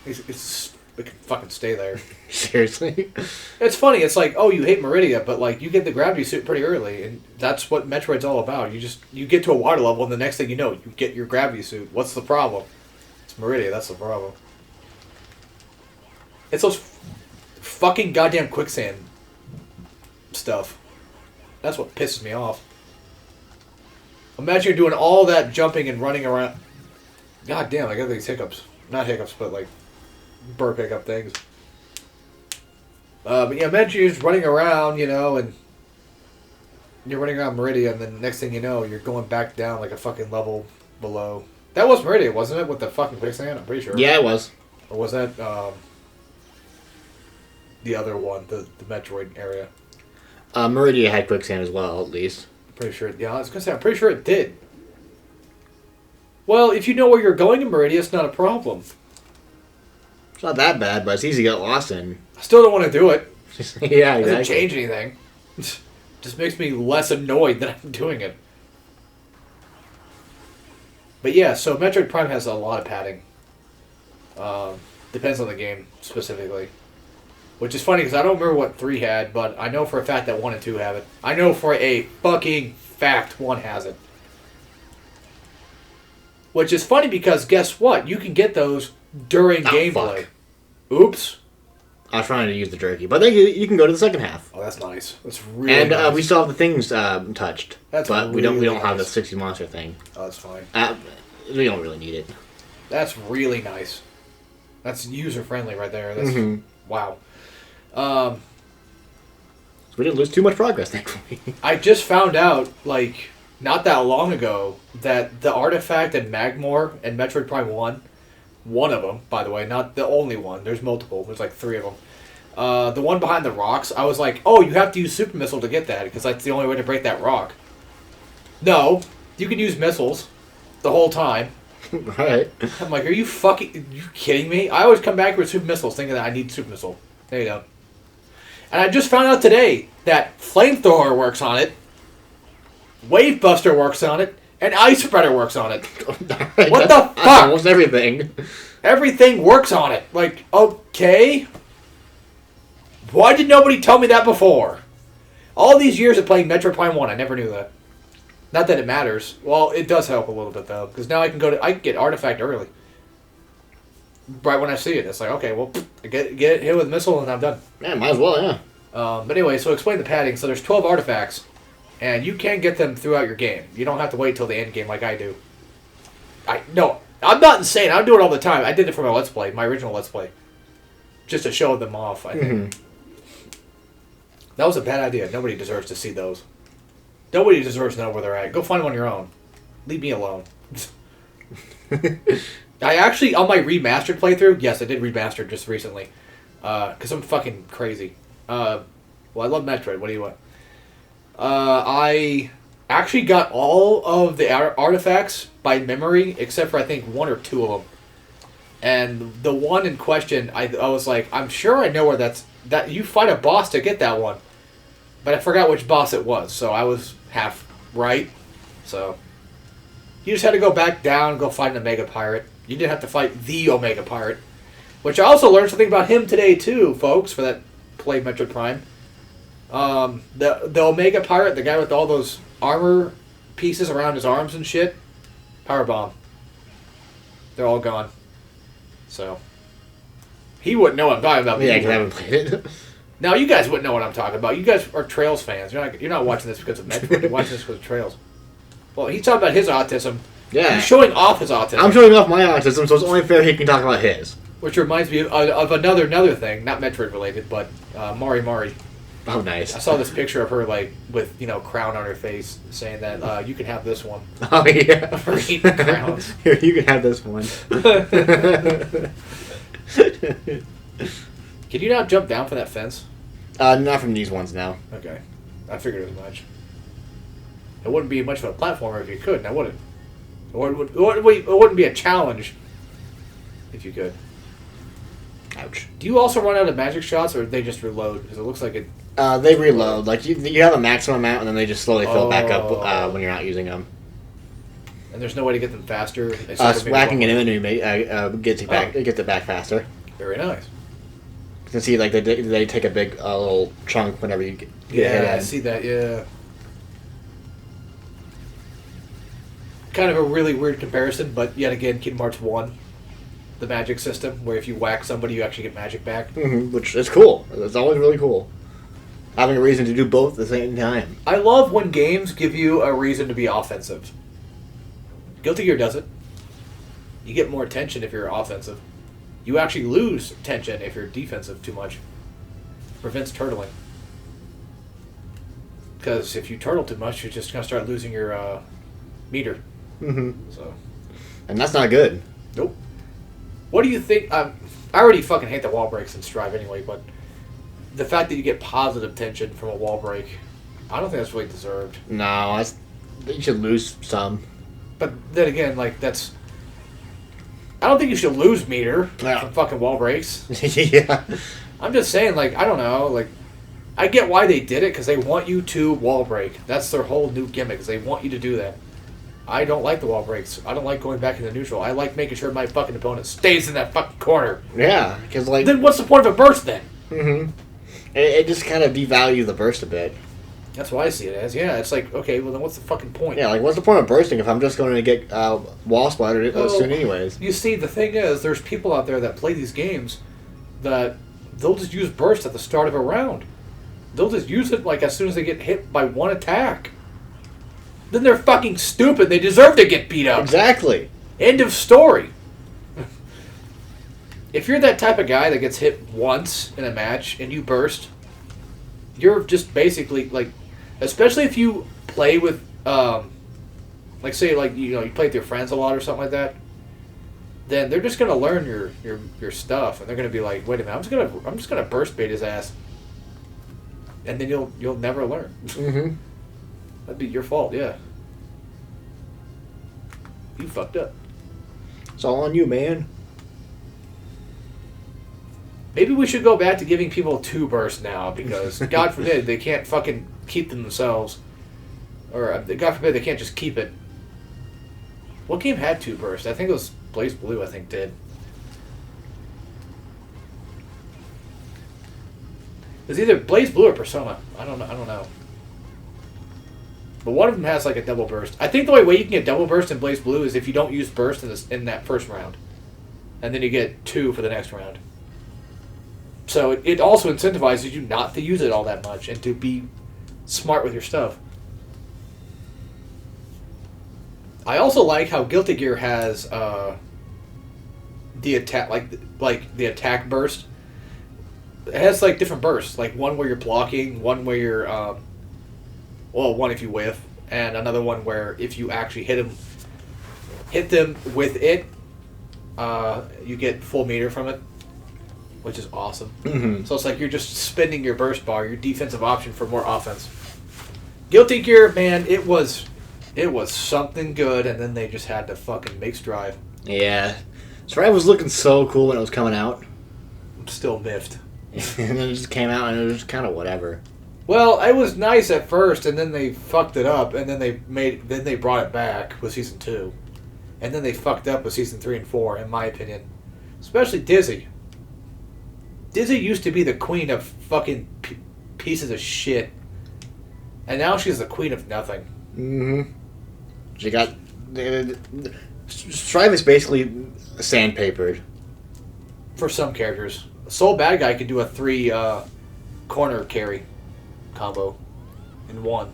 It can fucking stay there. Seriously? It's funny, it's like, oh, you hate Meridia, but like, you get the gravity suit pretty early, and that's what Metroid's all about. You get to a water level, and the next thing you know, you get your gravity suit. What's the problem? It's Meridia, that's the problem. It's those fucking goddamn quicksand stuff. That's what pisses me off. Imagine you're doing all that jumping and running around. God damn, I got these hiccups. Not hiccups, but like burp hiccup things. But yeah, imagine you're just running around, and you're running around Meridia, and then the next thing you know, you're going back down like a fucking level below. That was Meridia, wasn't it? With the fucking quicksand? I'm pretty sure. Yeah, it was. Or was that the other one, the Metroid area? Meridia had quicksand as well, at least. Pretty sure. Yeah, I was gonna say, I'm pretty sure it did. Well, if you know where you're going in Meridia, it's not a problem. It's not that bad, but it's easy to get lost in. I still don't want to do it. Yeah, It doesn't exactly. change anything. Just makes me less annoyed that I'm doing it. But yeah, so Metroid Prime has a lot of padding. Depends on the game, specifically. Which is funny, because I don't remember what 3 had, but I know for a fact that 1 and 2 have it. I know for a fucking fact 1 has it. Which is funny, because guess what? You can get those during gameplay. Fuck. Oops. I was trying to use the jerky, but then you can go to the second half. Oh, that's nice. That's really And nice. we still have the things touched. That's but we don't really have the nice. 60 monster thing. Oh, that's fine. We don't really need it. That's really nice. That's user-friendly right there. That's wow. So we didn't lose too much progress, thankfully. I just found out, like, not that long ago, that the artifact in Magmore and Metroid Prime 1 of them, by the way, not the only one, there's multiple, there's like 3 of them. The one behind the rocks, I was like, oh, you have to use Super Missile to get that, because that's the only way to break that rock. No, you can use missiles the whole time. Alright. I'm like, are you kidding me? I always come back with Super Missiles thinking that I need Super Missile. There you go. And I just found out today that Flamethrower works on it, Wave Buster works on it, and Ice Spreader works on it. What the fuck? Almost everything. Everything works on it. Like, okay. Why did nobody tell me that before? All these years of playing Metroid Prime 1, I never knew that. Not that it matters. Well, it does help a little bit, though. Because now I can get Artifact early. Right when I see it. It's like, okay, well, get it hit with Missile and I'm done. Yeah, might as well, yeah. But anyway, so explain the padding. So there's 12 artifacts. And you can get them throughout your game. You don't have to wait till the end game like I do. No, I'm not insane. I do it all the time. I did it for my Let's Play, my original Let's Play. Just to show them off, I think. That was a bad idea. Nobody deserves to see those. Nobody deserves to know where they're at. Go find one on your own. Leave me alone. I actually, on my remastered playthrough, yes, I did remaster just recently. Because I'm fucking crazy. Well, I love Metroid. What do you want? I actually got all of the artifacts by memory, except for I think 1 or 2 of them. And the one in question, I was like, I'm sure I know where that you fight a boss to get that one. But I forgot which boss it was, so I was half right. So, you just had to go back down and go fight an Omega Pirate. You didn't have to fight the Omega Pirate. Which I also learned something about him today, too, folks, for that play Metroid Prime. The Omega Pirate, the guy with all those armor pieces around his arms and shit, Power Bomb. They're all gone. So, he wouldn't know what I'm talking about. Yeah, because I haven't played it. Now, you guys wouldn't know what I'm talking about. You guys are Trails fans. You're not watching this because of Metroid. You're watching this because of Trails. Well, he's talking about his autism. Yeah. He's showing off his autism. I'm showing off my autism, so it's only fair he can talk about his. Which reminds me of another thing, not Metroid related, but Mari Mari. Oh, nice. I saw this picture of her like with crown on her face, saying that you can have this one. Oh yeah. For eating crowns. Here, you can have this one. Can you not jump down from that fence? Not from these ones now. Okay, I figured as much. It wouldn't be much of a platformer if you could, now would it? Or it wouldn't be a challenge if you could. Ouch. Do you also run out of magic shots, or they just reload? Because it looks like it. They reload. Like you have a maximum amount, and then they just slowly fill back up when you're not using them. And there's no way to get them faster. Whacking an enemy gets it back faster. Very nice. You can see like they take a big little chunk whenever you get hit in. I see that. Yeah. Kind of a really weird comparison, but yet again, Kingdom Hearts 1, the magic system, where if you whack somebody, you actually get magic back. Mm-hmm, which is cool. It's always really cool. Having a reason to do both at the same time. I love when games give you a reason to be offensive. Guilty Gear does it. You get more attention if you're offensive. You actually lose tension if you're defensive too much. Prevents turtling. Because if you turtle too much, you're just going to start losing your meter. Mm-hmm. So, and that's not good. Nope. What do you think? I already fucking hate the wall breaks in Strive anyway, but the fact that you get positive tension from a wall break, I don't think that's really deserved. No, you should lose some. But then again, like, that's... I don't think you should lose meter from fucking wall breaks. Yeah. I'm just saying, like, I don't know, like, I get why they did it, because they want you to wall break. That's their whole new gimmick, is they want you to do that. I don't like the wall breaks. I don't like going back into neutral. I like making sure my fucking opponent stays in that fucking corner. Yeah, because, like... Then what's the point of a burst, then? Mm-hmm. It just kind of devalues the burst a bit. That's what I see it as. Yeah, it's like, okay, well then what's the fucking point? Yeah, like what's the point of bursting if I'm just going to get wall splattered soon anyways? You see, the thing is, there's people out there that play these games that they'll just use burst at the start of a round. They'll just use it like as soon as they get hit by one attack. Then they're fucking stupid. They deserve to get beat up. Exactly. End of story. If you're that type of guy that gets hit once in a match and you burst, you're just basically like, especially if you play with, like say like you play with your friends a lot or something like that, then they're just gonna learn your stuff and they're gonna be like, wait a minute, I'm just gonna burst bait his ass, and then you'll never learn. Mm-hmm. That'd be your fault, yeah. You fucked up. It's all on you, man. Maybe we should go back to giving people 2 bursts now, because God forbid they can't fucking keep them themselves. Or God forbid they can't just keep it. What game had 2 bursts? I think it was Blaze Blue, I think, did. It was either Blaze Blue or Persona. I don't know. But one of them has like a double burst. I think the only way you can get double burst in Blaze Blue is if you don't use burst in that first round. And then you get 2 for the next round. So it also incentivizes you not to use it all that much and to be smart with your stuff. I also like how Guilty Gear has the attack, like the attack burst. It has like different bursts, like one where you're blocking, one where you're, one if you whiff, and another one where if you actually hit them with it, you get full meter from it. Which is awesome. Mm-hmm. So it's like you're just spending your burst bar, your defensive option for more offense. Guilty Gear, man, it was something good, and then they just had to fucking make Strive. Yeah. Strive was looking so cool when it was coming out. I'm still miffed. And then it just came out, and it was just kind of whatever. Well, it was nice at first, and then they fucked it up, and then they brought it back with Season 2. And then they fucked up with Season 3 and 4, in my opinion. Especially Dizzy. Dizzy used to be the queen of fucking pieces of shit. And now she's the queen of nothing. Mm-hmm. She got... Strive is basically sandpapered. For some characters. Soul Bad Guy can do a 3 corner carry combo in one.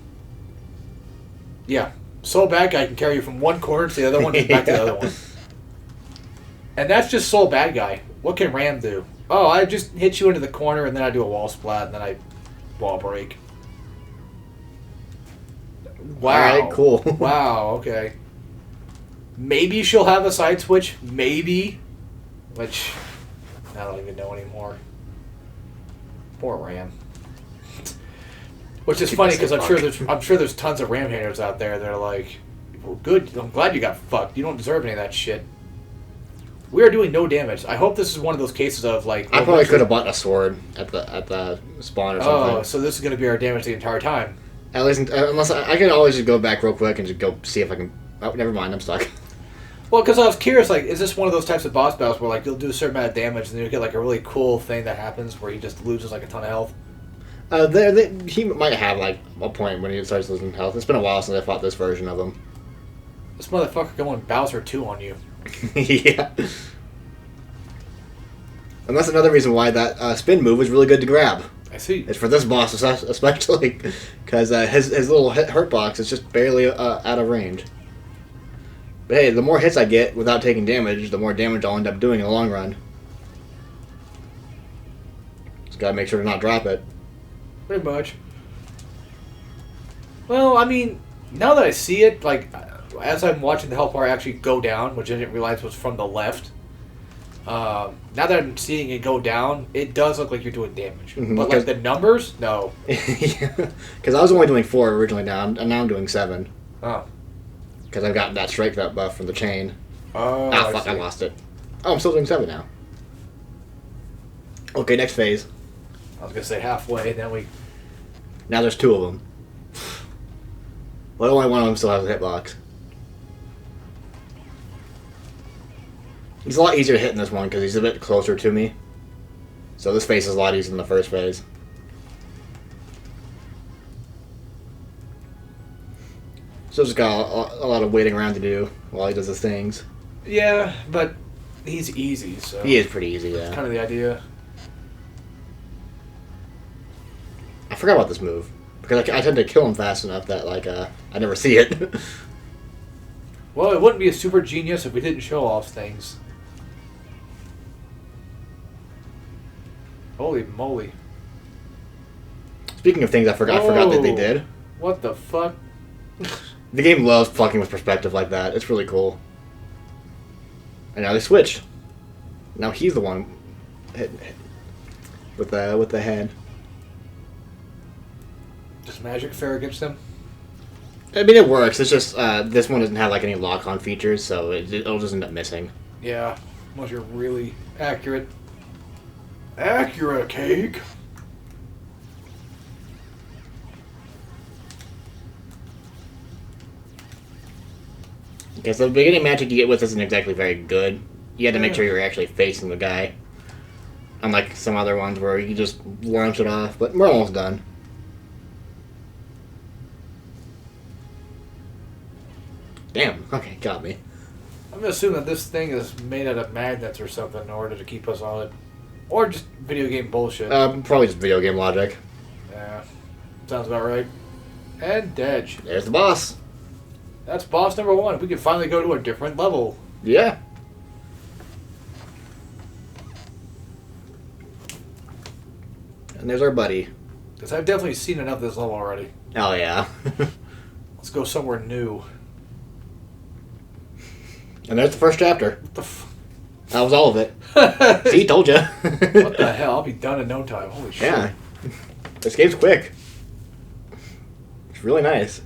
Yeah. Soul Bad Guy can carry you from one corner to the other one and back to the other one. And that's just Soul Bad Guy. What can Ram do? Oh, I just hit you into the corner and then I do a wall splat and then I wall break. Wow. Alright, cool. Wow, okay. Maybe she'll have a side switch. Maybe. Which, I don't even know anymore. Poor Ram. Which is funny because I'm sure there's tons of Ram haters out there that are like, well, good, I'm glad you got fucked. You don't deserve any of that shit. We are doing no damage. I hope this is one of those cases of like... I probably could have bought a sword at the spawn or something. Oh, so this is going to be our damage the entire time. At least, unless I can always just go back real quick and just go see if I can... Oh, never mind, I'm stuck. Well, because I was curious, like, is this one of those types of boss battles where, like, you'll do a certain amount of damage and then you get, like, a really cool thing that happens where he just loses, like, a ton of health? He might have, like, a point when he starts losing health. It's been a while since I fought this version of him. This motherfucker going Bowser 2 on you. Yeah. And that's another reason why that spin move is really good to grab. I see. It's for this boss especially, because his little hurt box is just barely out of range. But hey, the more hits I get without taking damage, the more damage I'll end up doing in the long run. Just gotta make sure to not drop it. Pretty much. Well, I mean, now that I see it, like, as I'm watching the health bar actually go down, which I didn't realize was from the left, now that I'm seeing it go down, it does look like you're doing damage. Mm-hmm, but, like, the numbers, no. Yeah, because I was only doing 4 originally now, and now I'm doing 7. Oh. Because I've gotten that strike that buff from the chain. Oh, ah, fuck, I lost it. Oh, I'm still doing 7 now. Okay, next phase. I was going to say halfway, then we... Now there's 2 of them. But only one of them still has a hitbox. He's a lot easier to hit in this one because he's a bit closer to me. So this phase is a lot easier than the first phase. So just got a lot of waiting around to do while he does his things. Yeah, but he's easy, so... He is pretty easy, yeah. That's kind of the idea. I forgot about this move. Because I tend to kill him fast enough that, like, I never see it. Well, it wouldn't be a super genius if we didn't show off things. Holy moly. Speaking of things I forgot that they did. What the fuck? The game loves fucking with perspective like that. It's really cool. And now they switched. Now he's the one hitting with the head. Does magic fare against them? I mean, it works. It's just this one doesn't have like any lock-on features, so it'll just end up missing. Yeah, unless you're really accurate. Accurate, cake. Okay, so the beginning magic you get with isn't exactly very good. You had to make sure you're actually facing the guy. Unlike some other ones where you can just launch it off, but we're almost done. Damn, okay, got me. I'm gonna assume that this thing is made out of magnets or something in order to keep us on it. Or just video game bullshit. Probably just video game logic. Yeah, sounds about right. And Dedge. There's the boss. That's boss number 1. We can finally go to a different level. Yeah. And there's our buddy. Because I've definitely seen enough of this level already. Oh, yeah. Let's go somewhere new. And there's the first chapter. What the f... That was all of it. See, told ya. What the hell? I'll be done in no time. Holy shit. Yeah. This game's quick. It's really nice.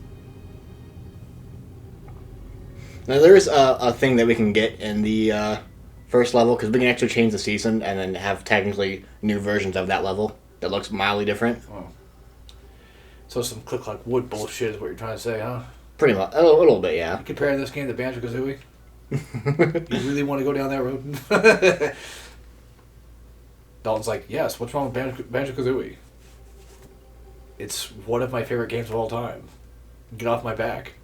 Now, there's a thing that we can get in the first level, because we can actually change the season and then have technically new versions of that level that looks mildly different. Oh. So some click-like wood bullshit is what you're trying to say, huh? Pretty much. A little bit, yeah. You comparing this game to Banjo-Kazooie? You really want to go down that road? Dalton's like, yes, what's wrong with Banjo-Kazooie? It's one of my favorite games of all time. Get off my back.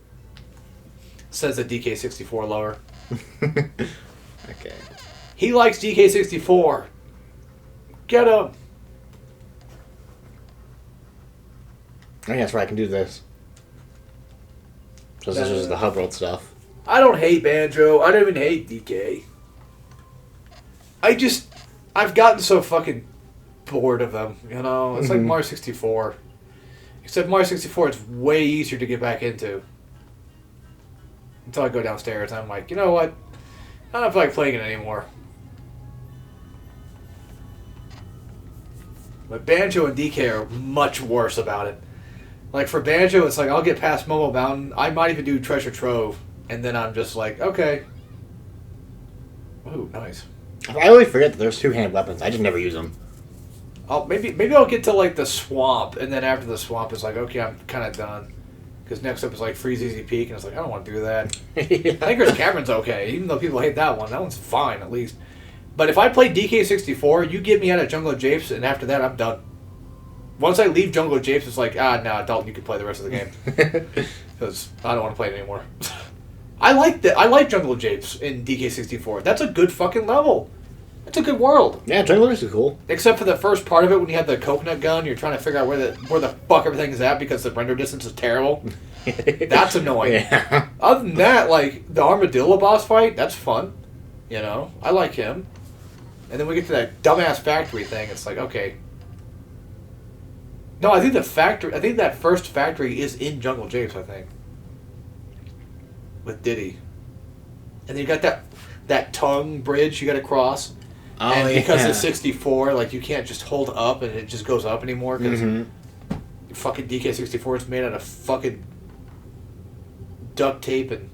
Says the DK64 lover. Okay. He likes DK64. Get him. Oh, yeah, that's right. I can do this. So this is the hub world stuff. I don't hate Banjo. I don't even hate DK. I've gotten so fucking bored of them. You know, it's like Mario 64. Except Mario 64 is way easier to get back into. Until I go downstairs, and I'm like, you know what? I don't feel like playing it anymore. But Banjo and DK are much worse about it. Like for Banjo, it's like I'll get past Momo Mountain. I might even do Treasure Trove, and then I'm just like, okay. Ooh, nice. I always forget that there's two-handed weapons. I just never use them. Maybe I'll get to like the swamp, and then after the swamp, it's like, okay, I'm kind of done. Because next up is like Freeze Easy Peak, and it's like, I don't want to do that. Yeah. Tinker's Cavern's okay, even though people hate that one. That one's fine, at least. But if I play DK64, you get me out of Jungle Japes, and after that, I'm done. Once I leave Jungle Japes, it's like, Dalton, you can play the rest of the game. Because I don't want to play it anymore. I like Jungle Japes in DK64. That's a good fucking level. It's a good world. Yeah, Jungle Japes is cool. Except for the first part of it when you have the coconut gun, you're trying to figure out where the fuck everything is at because the render distance is terrible. That's annoying. Yeah. Other than that, like the armadillo boss fight, that's fun. You know, I like him. And then we get to that dumbass factory thing. It's like, okay. No, I think that first factory is in Jungle Japes, I think. With Diddy. And then you got that tongue bridge you got to cross. Oh, and because yeah. it's 64, like you can't just hold up and it just goes up anymore because fucking DK64 is made out of fucking duct tape and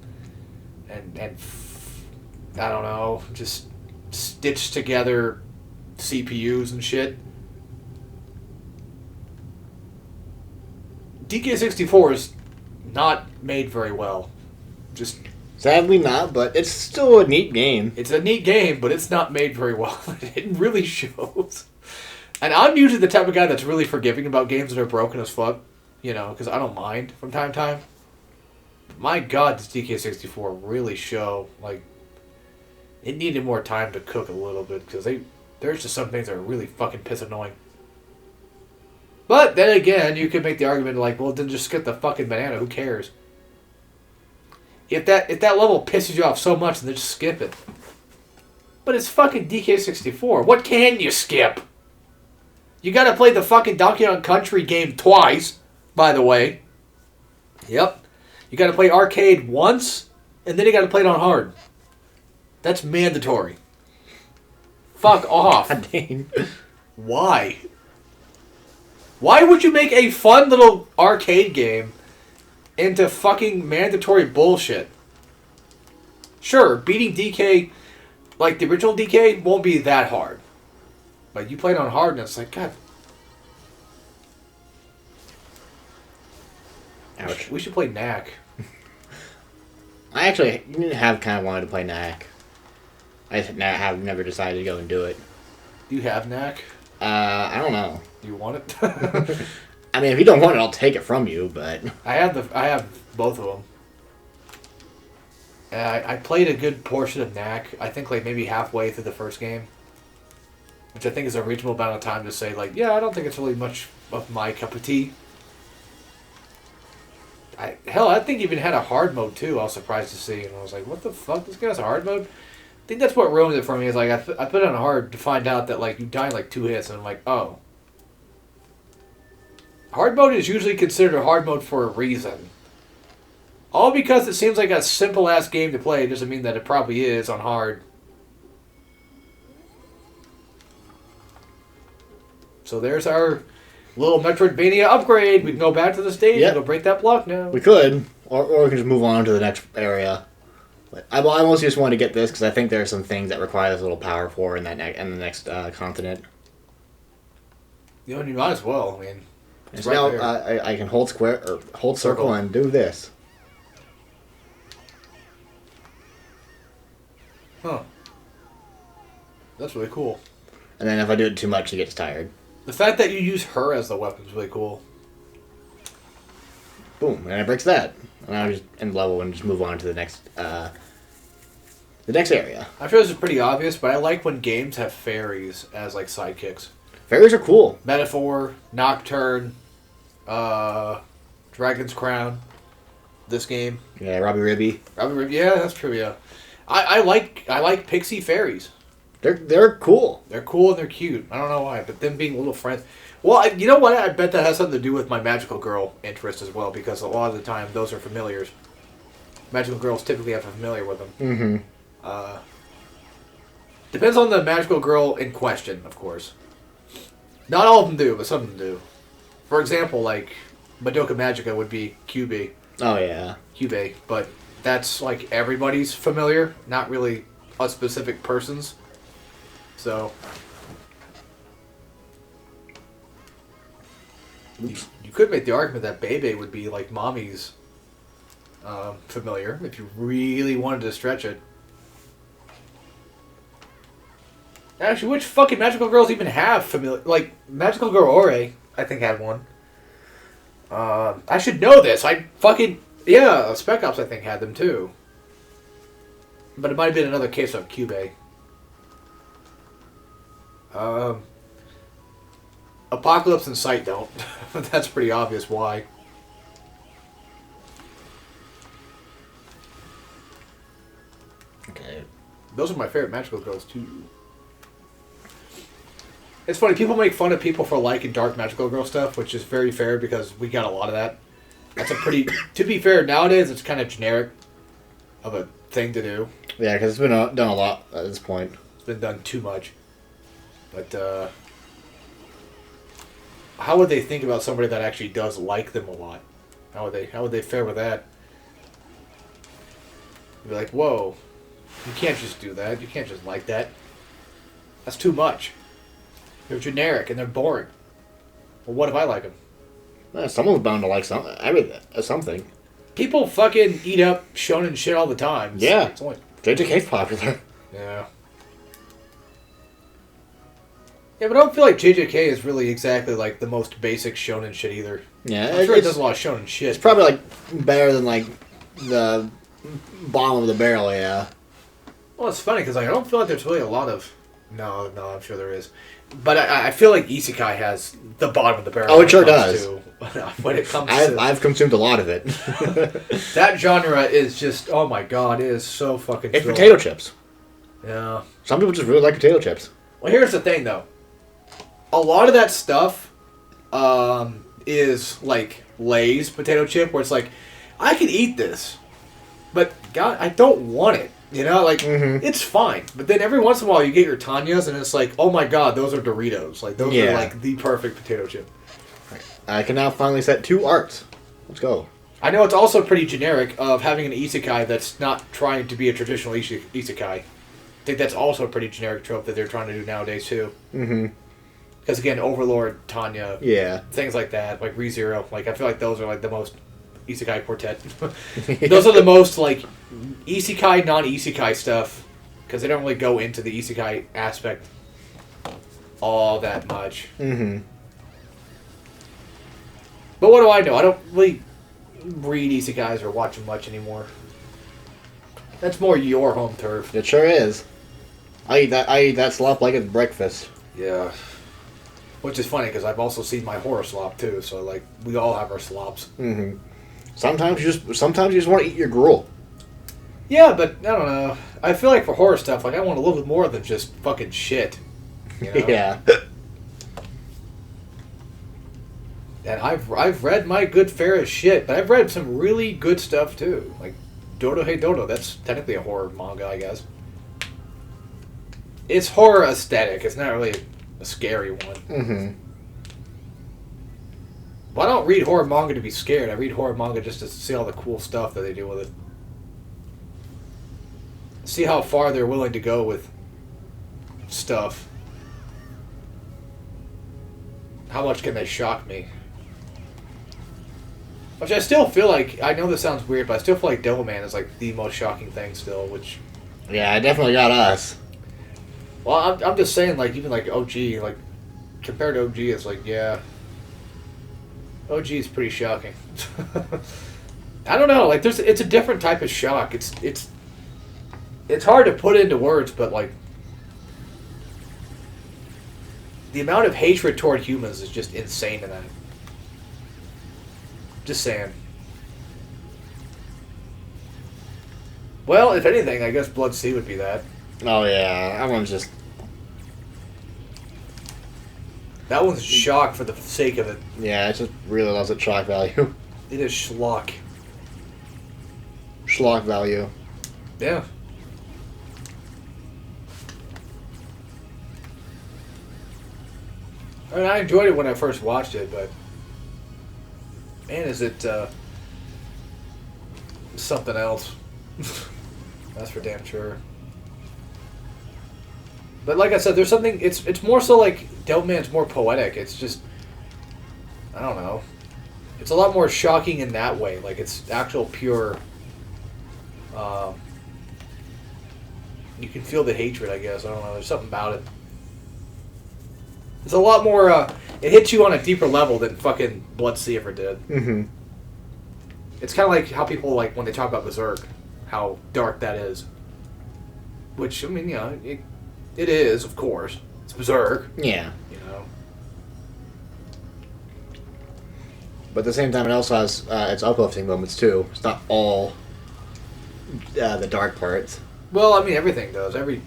I don't know, just stitched together CPUs and shit. DK64 is not made very well. Just Sadly not, but it's still a neat game. it's a neat game, but it's not made very well. It really shows. And I'm usually the type of guy that's really forgiving about games that are broken as fuck, you know, because I don't mind from time to time. My God, does DK64 really show, like, it needed more time to cook a little bit, because there's just some things that are really fucking piss annoying. But then again, you could make the argument like, well, then just skip the fucking banana, who cares? If that level pisses you off so much, then just skip it. But it's fucking DK64. What can you skip? You gotta play the fucking Donkey Kong Country game twice, by the way. Yep. You gotta play arcade once, and then you gotta play it on hard. That's mandatory. Fuck off. God dang. Why? Why would you make a fun little arcade game into fucking mandatory bullshit? Sure, beating DK, like the original DK, won't be that hard. But you play it on hard and it's like, God. Ouch. We should play Knack. I actually have kind of wanted to play Knack. I have never decided to go and do it. You have Knack? I don't know. You want it? I mean, if you don't want it, I'll take it from you, but... I have both of them. I played a good portion of Knack. I think like maybe halfway through the first game. Which I think is a reasonable amount of time to say like, yeah, I don't think it's really much of my cup of tea. I think even had a hard mode too. I was surprised to see, and I was like, what the fuck? This game has a hard mode? I think that's what ruined it for me. Is like I put it on hard to find out that like you die in like 2 hits, and I'm like, oh. Hard mode is usually considered a hard mode for a reason. All because it seems like a simple-ass game to play doesn't mean that it probably is on hard. So there's our little Metroidvania upgrade. We can go back to the stage and go break that block now. We could, or we can just move on to the next area. But I mostly just want to get this because I think there are some things that require this little power for in the next continent. You know, you might as well. I mean, it's right now there. I can hold square or hold circle and do this. Huh. That's really cool. And then if I do it too much, he gets tired. The fact that you use her as the weapon is really cool. Boom, and it breaks that. And I'll just end level and just move on to the next area. I'm sure this is pretty obvious, but I like when games have fairies as like sidekicks. Fairies are cool. Metaphor, Nocturne, Dragon's Crown. This game. Yeah, Robbie Ribby. Yeah, that's true. Yeah, I like pixie fairies. They're cool. They're cool and they're cute. I don't know why, but them being little friends. Well, you know what? I bet that has something to do with my magical girl interest as well, because a lot of the time those are familiars. Magical girls typically have a familiar with them. Mm-hmm. Depends on the magical girl in question, of course. Not all of them do, but some of them do. For example, like Madoka Magica would be QB. Oh yeah. QB, but that's like everybody's familiar, not really a specific person's. So you could make the argument that Bebe would be like mommy's familiar if you really wanted to stretch it. Actually, which fucking magical girls even have familiar? Like Magical Girl Ore, I think had one. I should know this. Spec Ops I think had them too. But it might have been another case of Cube. Apocalypse and Sight don't. That's pretty obvious why. Okay. Those are my favorite magical girls too. It's funny, people make fun of people for liking dark magical girl stuff, which is very fair because we got a lot of that. That's a pretty... to be fair, nowadays it's kind of generic of a thing to do. Yeah, because it's been done a lot at this point. It's been done too much. But, how would they think about somebody that actually does like them a lot? How would they fare with that? You'd be like, whoa, you can't just do that. You can't just like that. That's too much. They're generic and they're boring. Well, what if I like them? Someone's bound to like something. People fucking eat up shonen shit all the time. Yeah. It's only... JJK's popular. Yeah. Yeah, but I don't feel like JJK is really exactly like the most basic shonen shit either. Yeah, I'm sure it does a lot of shonen shit. It's probably like better than like the bottom of the barrel. Yeah. Well, it's funny because I don't feel like there's really a lot of. No, I'm sure there is. But I feel like Isekai has the bottom of the barrel. Oh, it sure does. When it comes I've consumed a lot of it. That genre is just, oh my god, it is so fucking It's thrilling. potato chips. Yeah. Some people just really like potato chips. Well, here's the thing, though. A lot of that stuff is like Lay's potato chip, where it's like, I can eat this, but God, I don't want it. You know, like, It's fine. But then every once in a while you get your Tanyas, and it's like, oh my god, those are Doritos. Like, those are like the perfect potato chip. I can now finally set 2 arcs. Let's go. I know it's also pretty generic of having an isekai that's not trying to be a traditional isekai. I think that's also a pretty generic trope that they're trying to do nowadays, too. Mm-hmm. Because, again, Overlord, Tanya, yeah, things like that, like ReZero. Like, I feel like those are, like, the most isekai quartet. Those are the most, like, isekai, non-isekai stuff. Because they don't really go into the isekai aspect all that much. Mm-hmm. But what do I know? I don't really read isekais or watch them much anymore. That's more your home turf. It sure is. I eat that slop like it's breakfast. Yeah. Which is funny because I've also seen my horror slop too. So like we all have our slops. Mm-hmm. Sometimes you just want to eat your gruel. Yeah, but I don't know. I feel like for horror stuff, like I want a little bit more than just fucking shit. You know? Yeah. And I've read my good fare of shit, but I've read some really good stuff too. Like Dodo Hey Dodo, that's technically a horror manga, I guess. It's horror aesthetic. It's not really a scary one. Mm-hmm. Well, I don't read horror manga to be scared. I read horror manga just to see all the cool stuff that they do with it. See how far they're willing to go with stuff. How much can they shock me? Which I still feel like, I know this sounds weird, but I still feel like Devilman is like the most shocking thing still, which... Yeah, it definitely got us. Well, I'm just saying, like, even like OG, like, compared to OG, it's like, yeah... OG is pretty shocking. I don't know, like, it's a different type of shock. It's hard to put into words, but, like... The amount of hatred toward humans is just insane in that. Just saying. Well, if anything, I guess Blood Sea would be that. Oh yeah, that one's just That one's shock for the sake of it. Yeah, it just really loves its shock value. It is schlock. Schlock value. Yeah. I mean, I enjoyed it when I first watched it, but man, is it something else. That's for damn sure. But like I said, there's something. It's more so like Devilman's more poetic. It's just, I don't know. It's a lot more shocking in that way. Like it's actual pure. You can feel the hatred, I guess. I don't know. There's something about it. It's a lot more. It hits you on a deeper level than fucking Blood-Sea ever did. Mm-hmm. It's kind of like how people like when they talk about Berserk, how dark that is. Which I mean, you know, it is, of course. It's Berserk. Yeah. You know. But at the same time, it also has its uplifting moments too. It's not all the dark parts. Well, I mean, everything does. I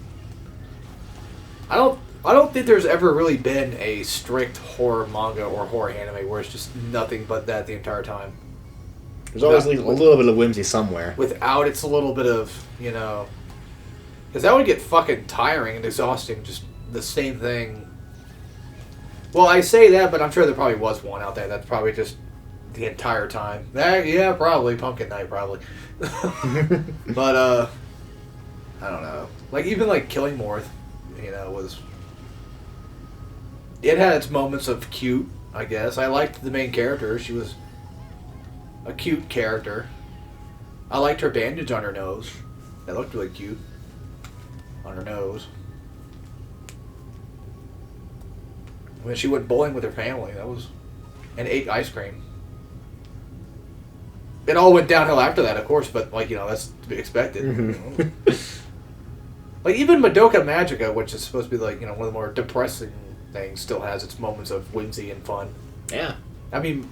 don't think there's ever really been a strict horror manga or horror anime where it's just nothing but that the entire time. There's always a little bit of whimsy somewhere. Without it's a little bit of, you know... Because that would get fucking tiring and exhausting, just the same thing. Well, I say that, but I'm sure there probably was one out there that's probably just the entire time. Yeah, probably. Pumpkin Night, probably. But, I don't know. Like, even, like, Killing Morth, you know, was... It had its moments of cute, I guess. I liked the main character. She was a cute character. I liked her bandage on her nose. That looked really cute. On her nose. When she went bowling with her family, that was... And ate ice cream. It all went downhill after that, of course, but, like, you know, that's to be expected. Mm-hmm. You know? Like, even Madoka Magica, which is supposed to be, like, you know, one of the more depressing things, still has its moments of whimsy and fun. Yeah. I mean,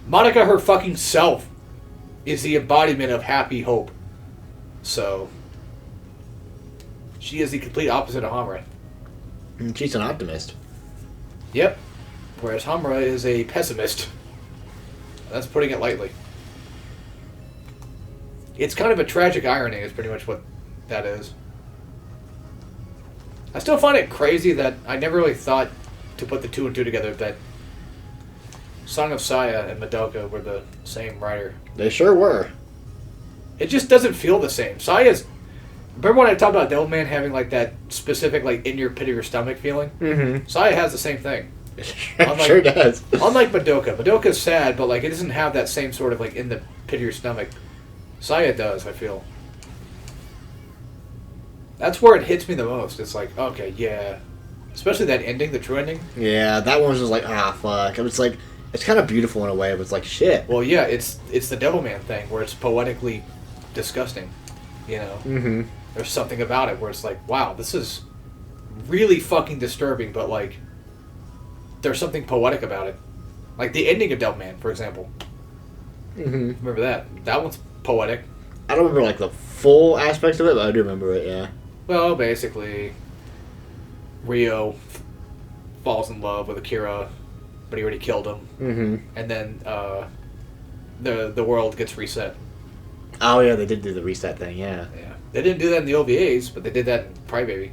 Monica, her fucking self, is the embodiment of happy hope. So, she is the complete opposite of Hamura. She's an optimist. Yep. Whereas Hamura is a pessimist. That's putting it lightly. It's kind of a tragic irony, is pretty much what that is. I still find it crazy that I never really thought to put the two and two together that Song of Saya and Madoka were the same writer. They sure were. It just doesn't feel the same. Saya's... Remember when I talked about Devilman having like that specific like in your pit of your stomach feeling? Mm-hmm. Saya has the same thing. It sure does. Unlike Madoka. Madoka's sad, but like it doesn't have that same sort of like in the pit of your stomach. Saya does, I feel. That's where it hits me the most. It's like, okay, yeah. Especially that ending, the true ending. Yeah, that one was just like, fuck. It was like, it's kind of beautiful in a way, but it's like, shit. Well, yeah, it's the Devilman thing, where it's poetically disgusting. You know? Mm-hmm. There's something about it where it's like, wow, this is really fucking disturbing, but like, there's something poetic about it. Like the ending of Devilman, for example. Mm-hmm. Remember that? That one's poetic. I don't remember like the full aspects of it, but I do remember it, yeah. Well, basically, Rio falls in love with Akira, but he already killed him. Mm-hmm. And then the world gets reset. Oh, yeah, they did do the reset thing, yeah. Yeah. They didn't do that in the OVAs, but they did that in Crybaby.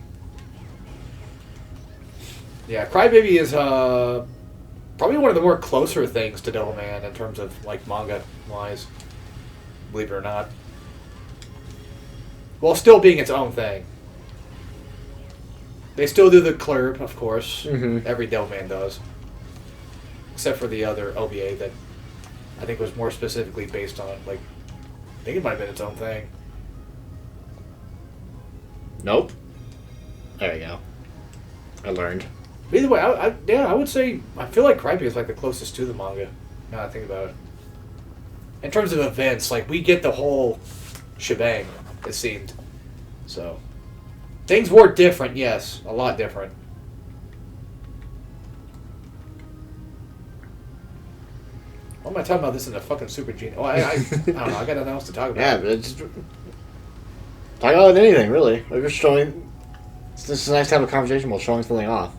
Yeah, Crybaby is probably one of the more closer things to Devilman in terms of like manga-wise. Believe it or not. While still being its own thing. They still do the clurb, of course. Mm-hmm. Every Devilman does. Except for the other OVA that I think was more specifically based on, like, I think it might have been its own thing. Nope. There you go. I learned. Either way, I would say, I feel like Crybaby is like the closest to the manga, now that I think about it. In terms of events, like, we get the whole shebang, it seemed. So, things were different, yes. A lot different. Why am I talking about this in a fucking Super Genius? Oh, I don't know, I got nothing else to talk about. Yeah, but it's... Talk about anything, really. We're just showing... It's just nice to have a conversation while showing something off.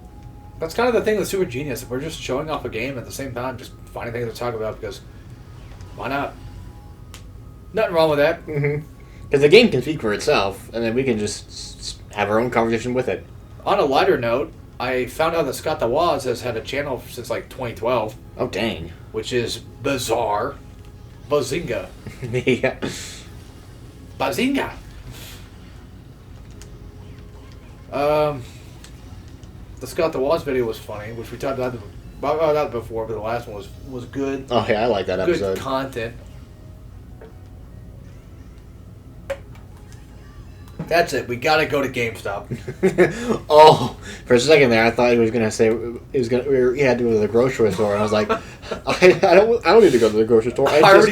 That's kind of the thing with Super Genius. We're just showing off a game at the same time, just finding things to talk about because why not? Nothing wrong with that. Because the game can speak for itself, and then we can just have our own conversation with it. On a lighter note, I found out that Scott the Woz has had a channel since like 2012. Oh, dang. Which is bizarre. Bazinga. Yeah. Bazinga. The Scott the Woz video was funny, which we talked about that before, but the last one was good. Oh, yeah, I like that episode. Good content. That's it. We gotta go to GameStop. Oh, for a second there, I thought he was gonna say he had to go to the grocery store, and I was like, I don't need to go to the grocery store. I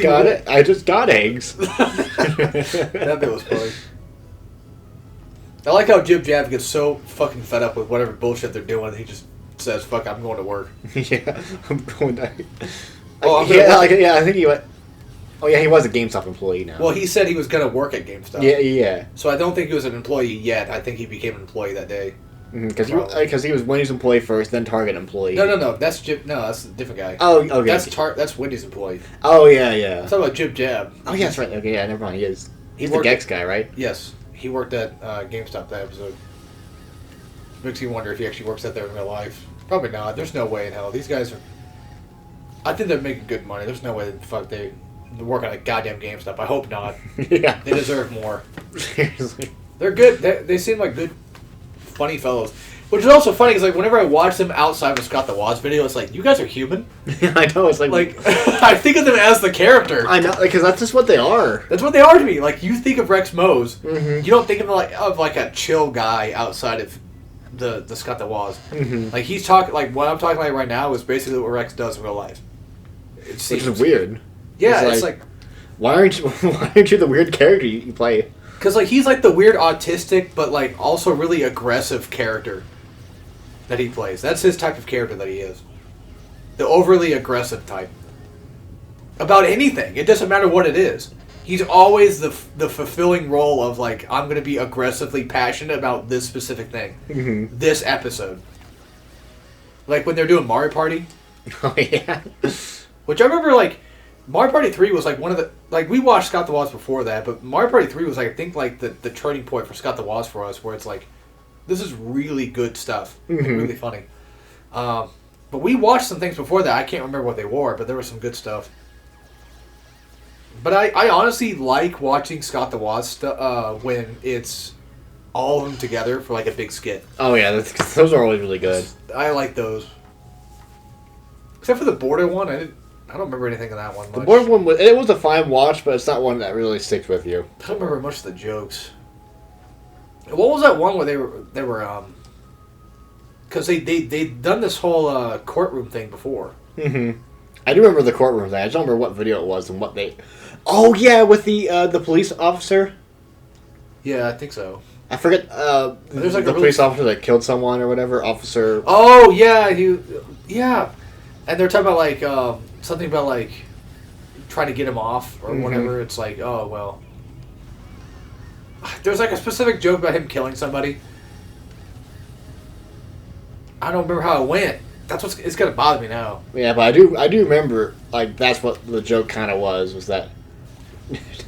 just got eggs. That bit was funny. I like how Jib Jab gets so fucking fed up with whatever bullshit they're doing, and he just says, "Fuck, I'm going to work." Yeah, I'm going to. I think he went. Oh yeah, he was a GameStop employee now. Well, he said he was going to work at GameStop. Yeah. So I don't think he was an employee yet. I think he became an employee that day. Because he was Wendy's employee first, then Target employee. No. That's Jib. No, that's a different guy. Oh, okay. That's Wendy's employee. Oh yeah. I'm talking about Jib Jab. Oh yeah, that's right. Okay, yeah, never mind. He's the worked, Gex guy, right? Yes, he worked at GameStop that episode. Makes you wonder if he actually works out there in real life. Probably not. There's no way in hell. These guys are. I think they're making good money. There's no way the fuck they work on a goddamn GameStop. I hope not. Yeah. They deserve more. Seriously. They're good. They seem like good, funny fellows. Which is also funny because like whenever I watch them outside of Scott the Woz video, it's like you guys are human. I know. It's like I think of them as the character. I know because that's just what they are. That's what they are to me. Like you think of Rex Mose, you don't think of like a chill guy outside of the Scott the Woz. Like he's talking like what I'm talking like right now is basically what Rex does in real life. Which is weird. Yeah, it's like why aren't you the weird character you play? Because like he's like the weird autistic, but like also really aggressive character that he plays. That's his type of character that he is. The overly aggressive type. About anything. It doesn't matter what it is. He's always the fulfilling role of like, I'm going to be aggressively passionate about this specific thing. This episode. Like when they're doing Mario Party. Oh yeah. Which I remember like, Mario Party 3 was like one of the... Like we watched Scott the Woz before that, but Mario Party 3 was like, I think like the turning point for Scott the Woz for us, where it's like, this is really good stuff. Like, really funny. But we watched some things before that. I can't remember what they were, but there was some good stuff. But I honestly like watching Scott the Woz when it's all of them together for like a big skit. Oh yeah, those are always really good. I like those. Except for the border one, I don't remember anything of that one much. The border one was a fine watch, but it's not one that really sticks with you. I don't remember much of the jokes. What was that one where they were because they done this whole courtroom thing before. I do remember the courtroom thing. I just don't remember what video it was and what they. Oh yeah, with the police officer. Yeah, I think so. I forget. There's like the police officer that killed someone or whatever. Officer. Oh yeah, yeah, and they're talking about like something about like trying to get him off or whatever. It's like, oh well. There's like a specific joke about him killing somebody. I don't remember how it went. It's gonna bother me now. Yeah, but I do remember like that's what the joke kind of was that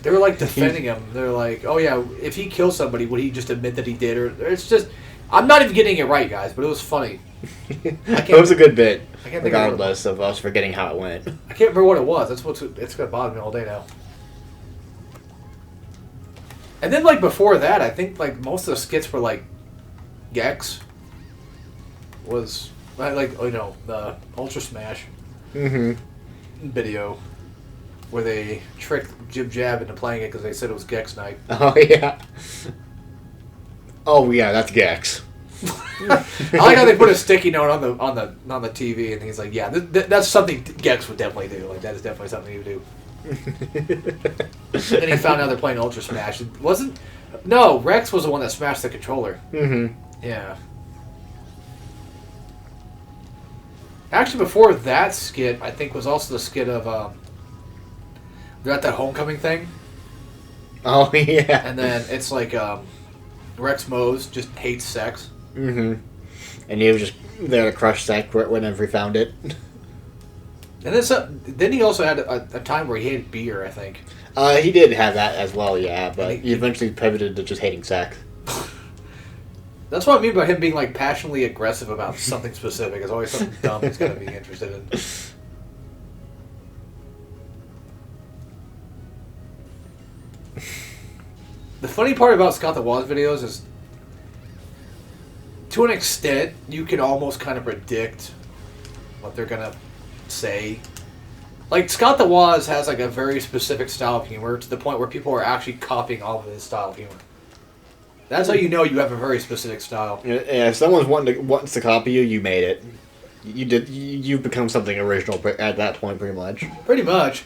they were like defending him. They're like, oh yeah, if he kills somebody, would he just admit that he did? Or it's just, I'm not even getting it right, guys. But it was funny. It was a good bit, I can't regardless of us forgetting how it went. I can't remember what it was. It's gonna bother me all day now. And then like before that, I think like most of the skits were like Gex was like the Ultra Smash video where they tricked Jib Jab into playing it because they said it was Gex night. Oh yeah. Oh yeah, that's Gex. I like how they put a sticky note on the TV and he's like, yeah, that's something Gex would definitely do. Like that is definitely something he would do. Then he found out they're playing Ultra Smash. Rex was the one that smashed the controller. Yeah. Actually, before that skit, I think was also the skit of they're at that homecoming thing. Oh yeah. And then it's like Rex Mose just hates sex. And he was just there to crush Zack whenever he found it. And then he also had a time where he hated beer, I think. He did have that as well, yeah, but he he eventually pivoted to just hating Zack. That's what I mean by him being like passionately aggressive about something specific. It's always something dumb he's going to be interested in. The funny part about Scott the Woz videos is, to an extent, you can almost kind of predict what they're going to say. Like, Scott the Woz has like a very specific style of humor to the point where people are actually copying off of his style of humor. That's how you know you have a very specific style. Yeah, if someone wants to copy you, you made it. You've become something original at that point, pretty much. Pretty much.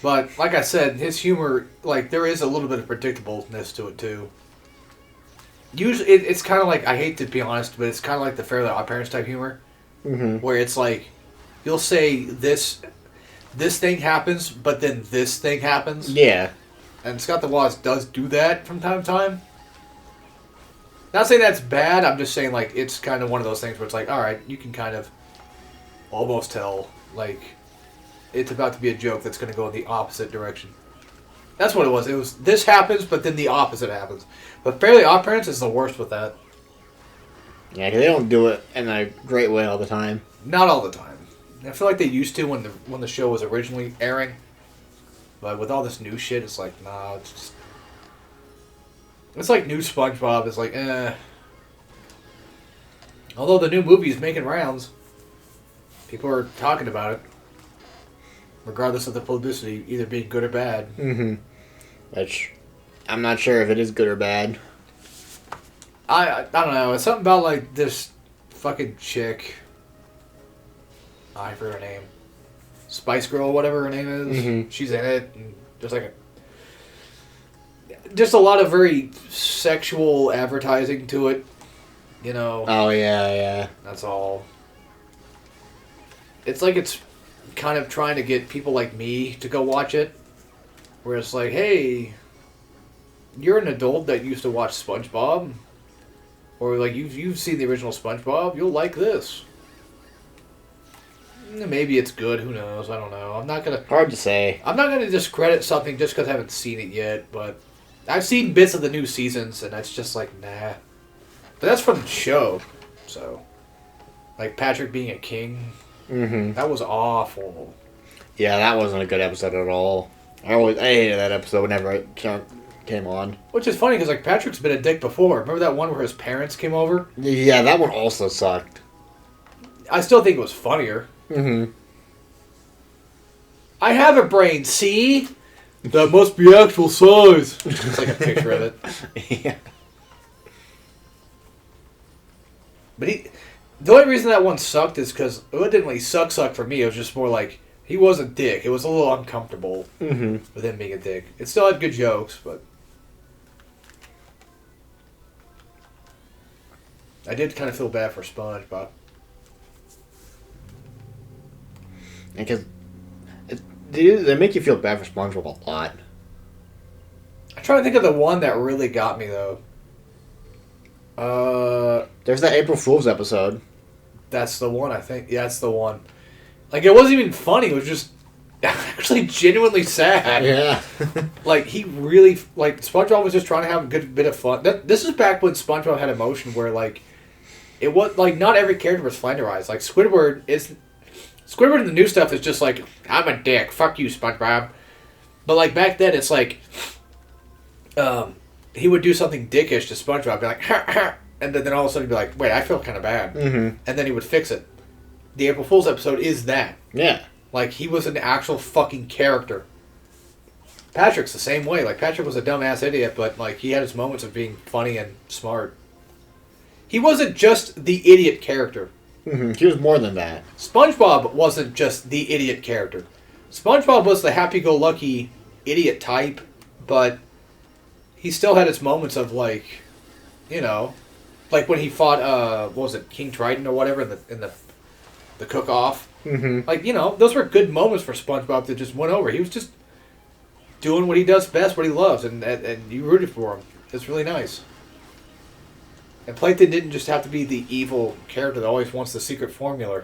But, like I said, his humor, like, there is a little bit of predictableness to it, too. Usually, it's kind of like, I hate to be honest, but it's kind of like the Fairly OddParents type humor. Mm-hmm. Where it's like, you'll say this thing happens, but then this thing happens. Yeah. And Scott the Woz does do that from time to time. Not saying that's bad, I'm just saying, like, it's kind of one of those things where it's like, alright, you can kind of almost tell, like, it's about to be a joke that's going to go in the opposite direction. That's what it was. It was, this happens, but then the opposite happens. But Fairly OddParents is the worst with that. Yeah, because they don't do it in a great way all the time. Not all the time. I feel like they used to when the show was originally airing. But with all this new shit, it's like, nah, it's just... It's like new SpongeBob. It's like, eh. Although the new movie is making rounds, people are talking about it. Regardless of the publicity, either being good or bad. Mm-hmm. Which, I'm not sure if it is good or bad. I don't know. It's something about, like, this fucking chick. I forget her name. Spice Girl, whatever her name is. Mm-hmm. She's in it. And just a lot of very sexual advertising to it. You know. Oh, yeah. That's all. It's like it's kind of trying to get people like me to go watch it. Where it's like, hey, you're an adult that used to watch SpongeBob. Or like you've seen the original SpongeBob, you'll like this. Maybe it's good, who knows, I don't know. Hard to say. I'm not gonna discredit something just because I haven't seen it yet, but I've seen bits of the new seasons and that's just like, nah. But that's from the show, so like Patrick being a king. Mm-hmm. That was awful. Yeah, that wasn't a good episode at all. I hated that episode whenever it came on. Which is funny because like Patrick's been a dick before. Remember that one where his parents came over? Yeah, that one also sucked. I still think it was funnier. Mm-hmm. I have a brain, see? That must be actual size. It's like a picture of it. Yeah. But the only reason that one sucked is because it didn't really suck for me. It was just more like, he was a dick. It was a little uncomfortable with him being a dick. It still had good jokes, but I did kind of feel bad for SpongeBob. Because they make you feel bad for SpongeBob a lot. I'm trying to think of the one that really got me, though. There's that April Fool's episode. That's the one, I think. Yeah, that's the one. Like, it wasn't even funny. It was just actually genuinely sad. Yeah. Like, he really... Like, SpongeBob was just trying to have a good bit of fun. This is back when SpongeBob had emotion where, like... It was... Like, not every character was flanderized. Like, Squidward in the new stuff is just like, I'm a dick. Fuck you, SpongeBob. But, like, back then, it's like... he would do something dickish to SpongeBob. Be like, ha, ha. And then all of a sudden he'd be like, wait, I feel kind of bad. Mm-hmm. And then he would fix it. The April Fool's episode is that. Yeah. Like, he was an actual fucking character. Patrick's the same way. Like, Patrick was a dumbass idiot, but, like, he had his moments of being funny and smart. He wasn't just the idiot character. Mm-hmm. He was more than that. SpongeBob wasn't just the idiot character. SpongeBob was the happy-go-lucky idiot type, but he still had his moments of, like, you know, like when he fought, what was it, King Triton or whatever in the cook-off. Mm-hmm. Like, you know, those were good moments for SpongeBob that just went over. He was just doing what he does best, what he loves, and you rooted for him. It's really nice. And Plankton didn't just have to be the evil character that always wants the secret formula.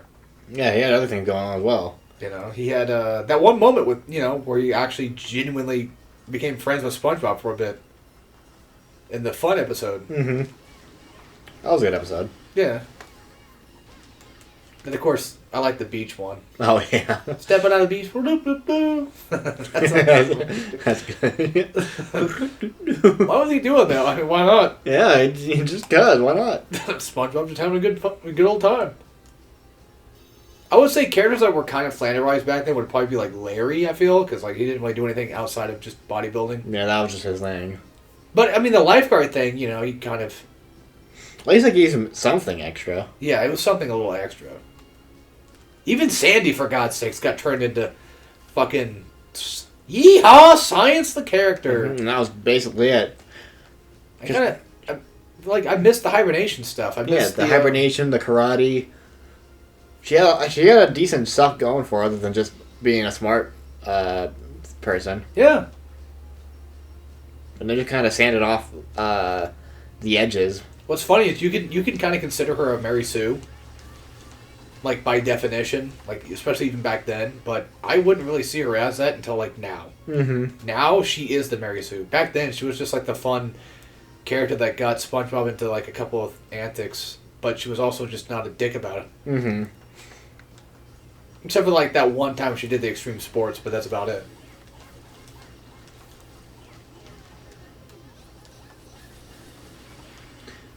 Yeah, he had other things going on as well. You know, he had that one moment with, where he actually genuinely became friends with SpongeBob for a bit. In the fun episode. Mm-hmm. That was a good episode. Yeah. And of course, I like the beach one. Oh, yeah. Stepping on the beach. That's good. Why was he doing that? I mean, why not? Yeah, just cuz. Why not? SpongeBob just having a good old time. I would say characters that were kind of flanderized back then would probably be like Larry, I feel, because like he didn't really do anything outside of just bodybuilding. Yeah, that was just his thing. But, I mean, the lifeguard thing, he kind of... At least I gave him something extra. Yeah, it was something a little extra. Even Sandy, for God's sakes, got turned into fucking... Yeehaw! Science the character! Mm-hmm, and that was basically it. I missed the hibernation stuff. I missed the hibernation, the karate. She had a decent stuff going for her other than just being a smart person. Yeah. And they just kind of sanded off the edges. What's funny is you can kind of consider her a Mary Sue. Like, by definition. Like, especially even back then. But I wouldn't really see her as that until, like, now. Mm-hmm. Now, she is the Mary Sue. Back then, she was just, like, the fun character that got SpongeBob into, like, a couple of antics. But she was also just not a dick about it. Mm-hmm. Except for, like, that one time she did the extreme sports, but that's about it.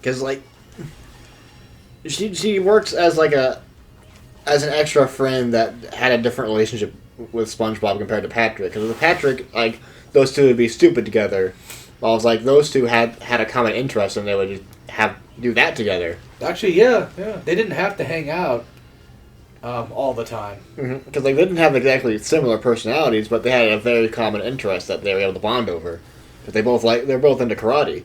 Because, like, she works as, like, as an extra friend that had a different relationship with SpongeBob compared to Patrick. Because with Patrick, like, those two would be stupid together. While it's like those two had a common interest and they would just do that together. Actually, yeah. They didn't have to hang out all the time. Because like they didn't have exactly similar personalities, but they had a very common interest that they were able to bond over. Because they're both into karate.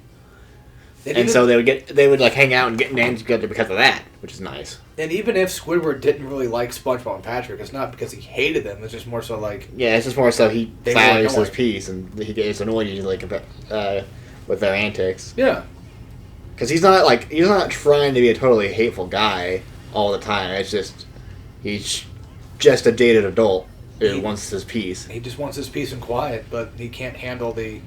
So they would like hang out and get names together because of that, which is nice. And even if Squidward didn't really like SpongeBob and Patrick, it's not because he hated them. It's just more so like it's just more so he values his piece and he gets annoyed usually with their antics. Yeah, because he's not trying to be a totally hateful guy all the time. It's just he's just a dated adult who wants his peace. He just wants his peace and quiet, but he can't handle the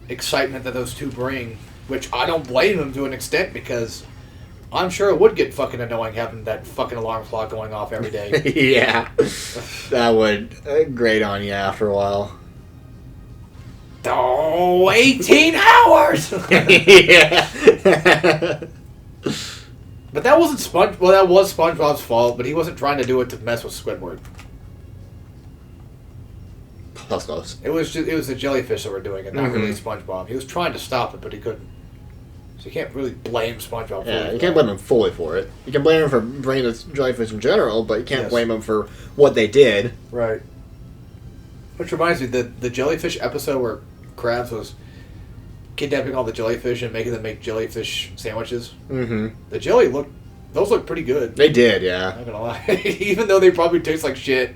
excitement that those two bring. Which I don't blame him to an extent because I'm sure it would get fucking annoying having that fucking alarm clock going off every day. Yeah. That would grate on you after a while. Oh, 18 hours! Yeah. But that wasn't that was SpongeBob's fault, but he wasn't trying to do it to mess with Squidward. Close. It was the jellyfish that were doing it, not really SpongeBob. He was trying to stop it, but he couldn't. So you can't really blame SpongeBob for it. Yeah, you can't blame him fully for it. You can blame him for bringing the jellyfish in general, but you can't blame him for what they did. Right. Which reminds me, the jellyfish episode where Krabs was kidnapping all the jellyfish and making them make jellyfish sandwiches. Mm-hmm. Those look pretty good. They did, yeah. I'm not gonna lie. Even though they probably taste like shit.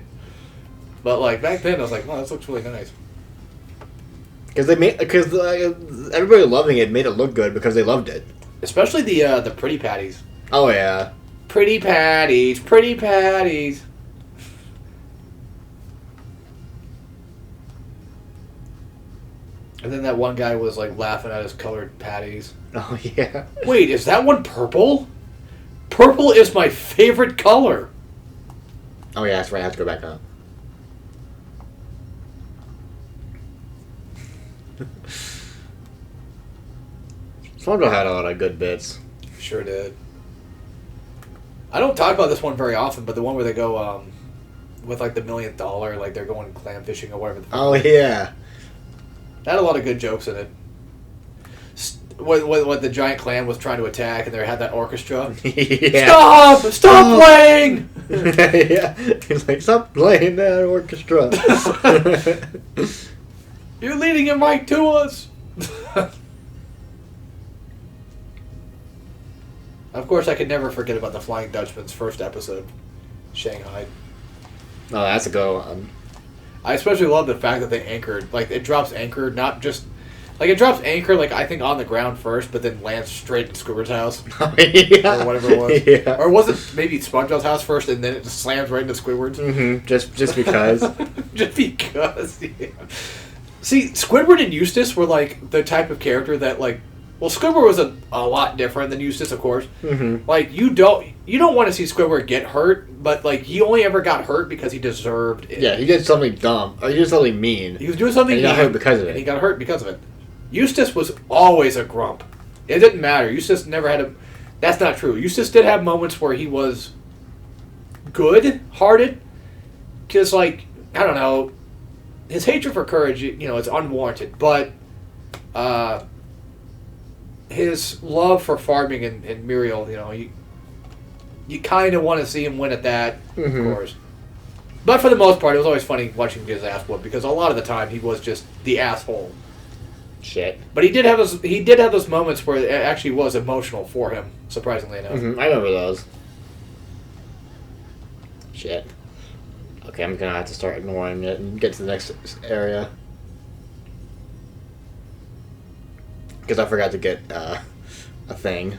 But like back then, I was like, "Oh, this looks really nice." Because everybody loving it made it look good because they loved it. Especially the pretty patties. Oh yeah, pretty patties, pretty patties. And then that one guy was like laughing at his colored patties. Oh yeah. Wait, is that one purple? Purple is my favorite color. Oh yeah, that's right. I have to go back up. SpongeBob had a lot of good bits. Sure did. I don't talk about this one very often, but the one where they go with like the $1 million, like they're going clam fishing or whatever. Oh yeah. That had a lot of good jokes in it. When the giant clam was trying to attack and they had that orchestra. Yeah. Stop playing! Yeah. He's like, stop playing that orchestra. You're leading him right to us. Of course, I could never forget about the Flying Dutchman's first episode, Shanghai. Oh, that's a go on. I especially love the fact that they anchored. Like, it drops anchor, not just Like, it drops anchor, like, I think on the ground first, but then lands straight in Squidward's house. Yeah. Or whatever it was. Yeah. Or was it maybe SpongeBob's house first, and then it just slams right into Squidward's? Mm-hmm. Just because. Just because, yeah. See, Squidward and Eustace were, like, the type of character that, like... Well, Squidward was a lot different than Eustace, of course. Mm-hmm. Like, you don't want to see Squidward get hurt, but, like, he only ever got hurt because he deserved it. Yeah, he did something dumb. Or he did something mean. He was doing something and he got hurt because of it. And he got hurt because of it. Eustace was always a grump. It didn't matter. Eustace never had a... That's not true. Eustace did have moments where he was good-hearted. Because, like, I don't know, his hatred for Courage, you know, it's unwarranted. But his love for farming and Muriel, you know, you kind of want to see him win at that, of course. But for the most part, it was always funny watching him get his ass whooped, because a lot of the time he was just the asshole. Shit. But he did have those moments where it actually was emotional for him, surprisingly enough. Mm-hmm. I remember those. Shit. Okay, I'm gonna have to start ignoring it and get to the next area. Because I forgot to get a thing.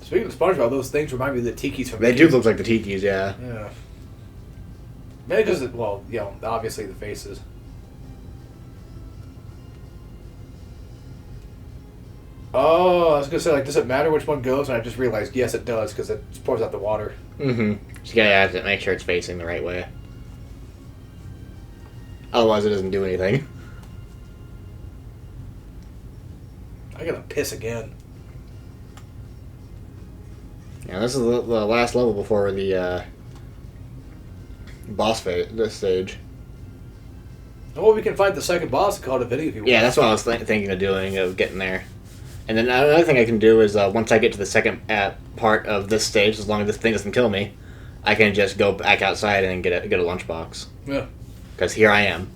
Speaking of SpongeBob, those things remind me of the Tikis from... They do look like the Tikis, yeah. Yeah. Maybe because, well, you know, obviously the faces. Oh, I was going to say, like, does it matter which one goes? And I just realized, yes, it does, because it pours out the water. Mm-hmm. So you gotta have to make sure it's facing the right way. Otherwise, it doesn't do anything. I gotta piss again. Yeah, this is the last level before the boss phase, this stage. Well, we can fight the second boss and call it a video if you want. Yeah, that's what I was thinking of doing, of getting there. And then another thing I can do is, once I get to the second part of this stage, as long as this thing doesn't kill me, I can just go back outside and get a lunchbox. Yeah. Because here I am.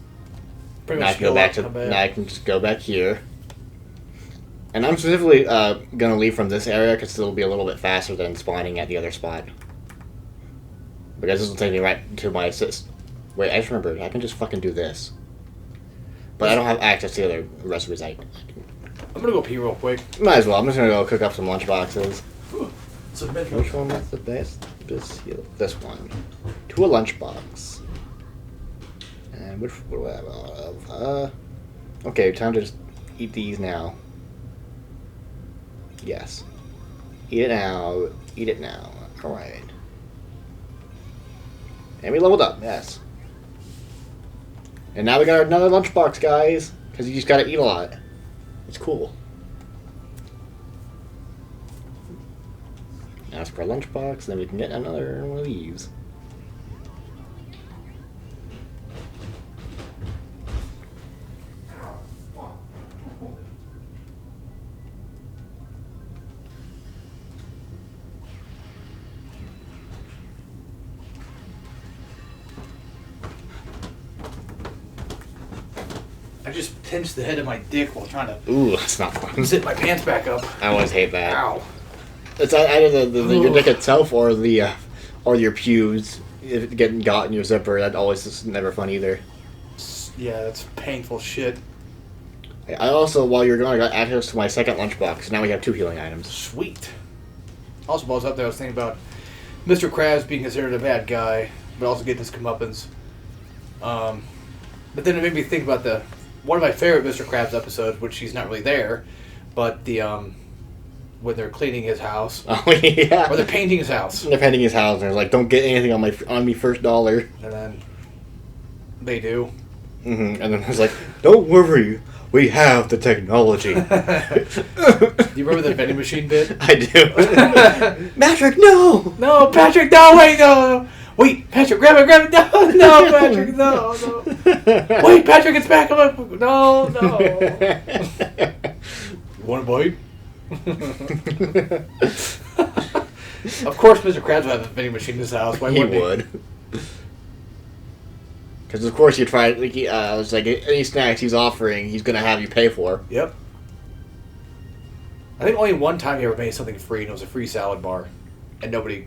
Pretty Now I much can go back to. Now I can just go back here. And I'm specifically gonna leave from this area because it'll be a little bit faster than spawning at the other spot. Because this will take me right to my assist. Wait, I just remembered. I can just fucking do this. But I don't have access to the other recipes. I'm gonna go pee real quick. Might as well. I'm just gonna go cook up some lunchboxes. Which one was the best? This one. To a lunchbox. And what do I have? Okay, time to just eat these now. Yes. Eat it now. Eat it now. Alright. And we leveled up, yes. And now we got another lunchbox, guys. Because you just gotta eat a lot. It's cool. Ask for a lunchbox, then we can get another one of these. I just pinched the head of my dick while trying to Ooh, that's not fun. zip my pants back up. I always hate that. Ow. It's either your dick itself or your pubes getting got in your zipper. That always is never fun either. Yeah, that's painful shit. I also, while you're gone, I got access to my second lunchbox. Now we have 2 healing items. Sweet. Also, while I was up there, I was thinking about Mr. Krabs being considered a bad guy, but also getting his comeuppance. But then it made me think about one of my favorite Mr. Krabs episodes, which he's not really there, but the when they're cleaning his house. Oh yeah. Or they're painting his house. They're painting his house, and they're like, "Don't get anything on me first dollar." And then they do. Mm-hmm. And then it's like, "Don't worry, we have the technology." Do you remember the vending machine bit? I do. Patrick, no! No, Patrick, no, wait, no. Wait, Patrick, grab it, no, no, Patrick, no. Wait, Patrick, it's back, no. You want a bite? Of course, Mr. Krabs would have a vending machine in his house. Why wouldn't he? Would. Because of course you try. It's like any snacks he's offering, he's gonna have you pay for. Yep. I think only one time he ever made something free, and it was a free salad bar, and nobody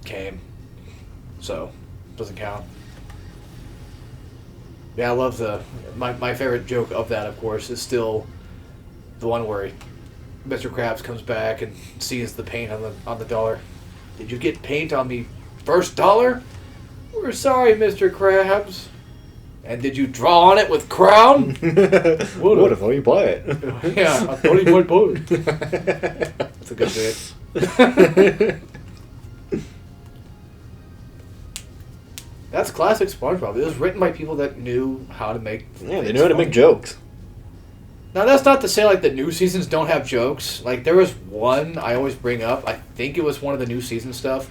came, so doesn't count. Yeah, I love my favorite joke of that, of course, is still the one where Mr. Krabs comes back and sees the paint on the dollar. Did you get paint on the first dollar? We're sorry, Mr. Krabs. And did you draw on it with crown? What if I buy it? Yeah, I thought he might buy it. That's a good bit. That's classic SpongeBob. It was written by people that knew how to make. Yeah, they knew how to make jokes. Now, that's not to say, like, the new seasons don't have jokes. Like, there was one I always bring up. I think it was one of the new season stuff.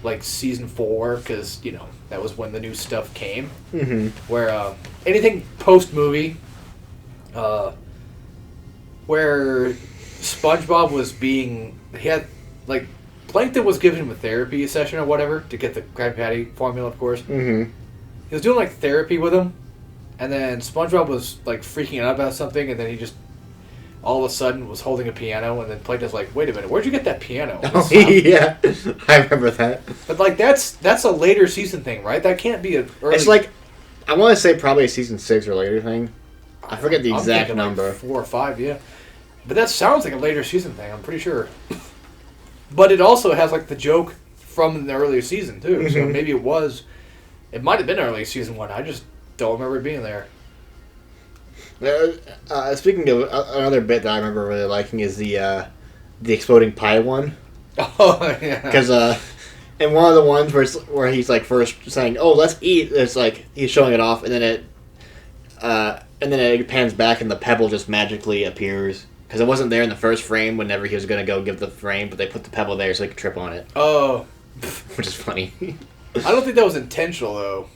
Like, season 4, because, you know, that was when the new stuff came. Mm-hmm. Where, anything post-movie, where SpongeBob was being... He had, like... Plankton was giving him a therapy session or whatever, to get the Krabby Patty formula, of course. Mm-hmm. He was doing, like, therapy with him. And then SpongeBob was, like, freaking out about something, and then he just, all of a sudden, was holding a piano, and then Plankton's like, wait a minute, where'd you get that piano? Oh, yeah. I remember that. But, like, that's a later season thing, right? That can't be a early... It's like, I want to say probably a season 6 or later thing. I forget the exact thinking, number. Like 4 or 5, yeah. But that sounds like a later season thing, I'm pretty sure. But it also has, like, the joke from the earlier season, too. So maybe it was... It might have been early season 1. I just don't remember it being there. Speaking of another bit that I remember really liking is the exploding pie one. Oh, yeah. Because in one of the ones where he's like first saying, "Oh, let's eat," it's like he's showing it off, and then it pans back, and the pebble just magically appears because it wasn't there in the first frame. Whenever he was gonna go give the frame, but they put the pebble there so he could trip on it. Oh, which is funny. I don't think that was intentional though.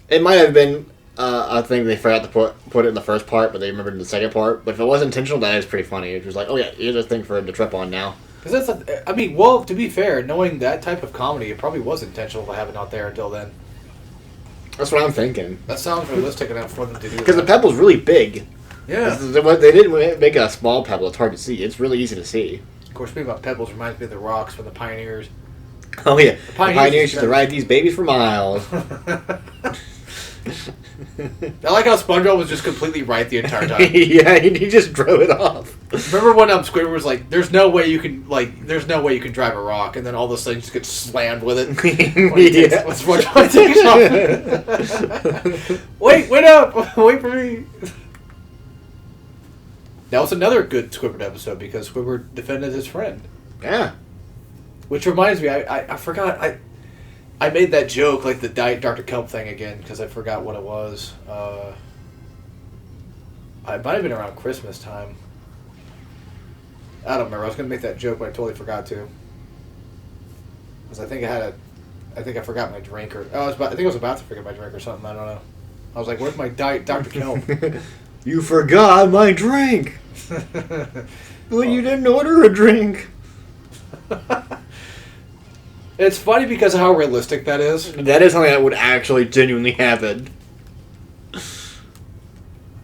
It might have been. I think they forgot to put it in the first part, but they remembered in the second part. But if it was intentional, that is pretty funny. It was like, oh yeah, here's a thing for him to trip on now. Because that's, I mean, well, to be fair, knowing that type of comedy, it probably was intentional to have it not there until then. That's what I'm thinking. That sounds realistic enough for them to do. Because the pebble's really big. Yeah. They didn't make a small pebble. It's hard to see. It's really easy to see. Of course, speaking about pebbles reminds me of the rocks from the Pioneers. Oh yeah, the Pioneers used to ride these babies for miles. I like how SpongeBob was just completely right the entire time. Yeah, he just drove it off. Remember when Squidward was like, "There's no way you can drive a rock," and then all of a sudden just gets slammed with it. When SpongeBob takes off. Wait up! Wait for me. That was another good Squidward episode because Squidward defended his friend. Yeah. Which reminds me, I forgot I made that joke, like the Diet Dr. Kelp thing again, because I forgot what it was. I might have been around Christmas time. I don't remember. I was going to make that joke, but I totally forgot to. Because I think I forgot my drink, or... I think I was about to forget my drink or something. I don't know. I was like, where's my Diet Dr. Kelp? You forgot my drink! Well, you didn't order a drink! It's funny because of how realistic that is. That is something that would actually genuinely happen.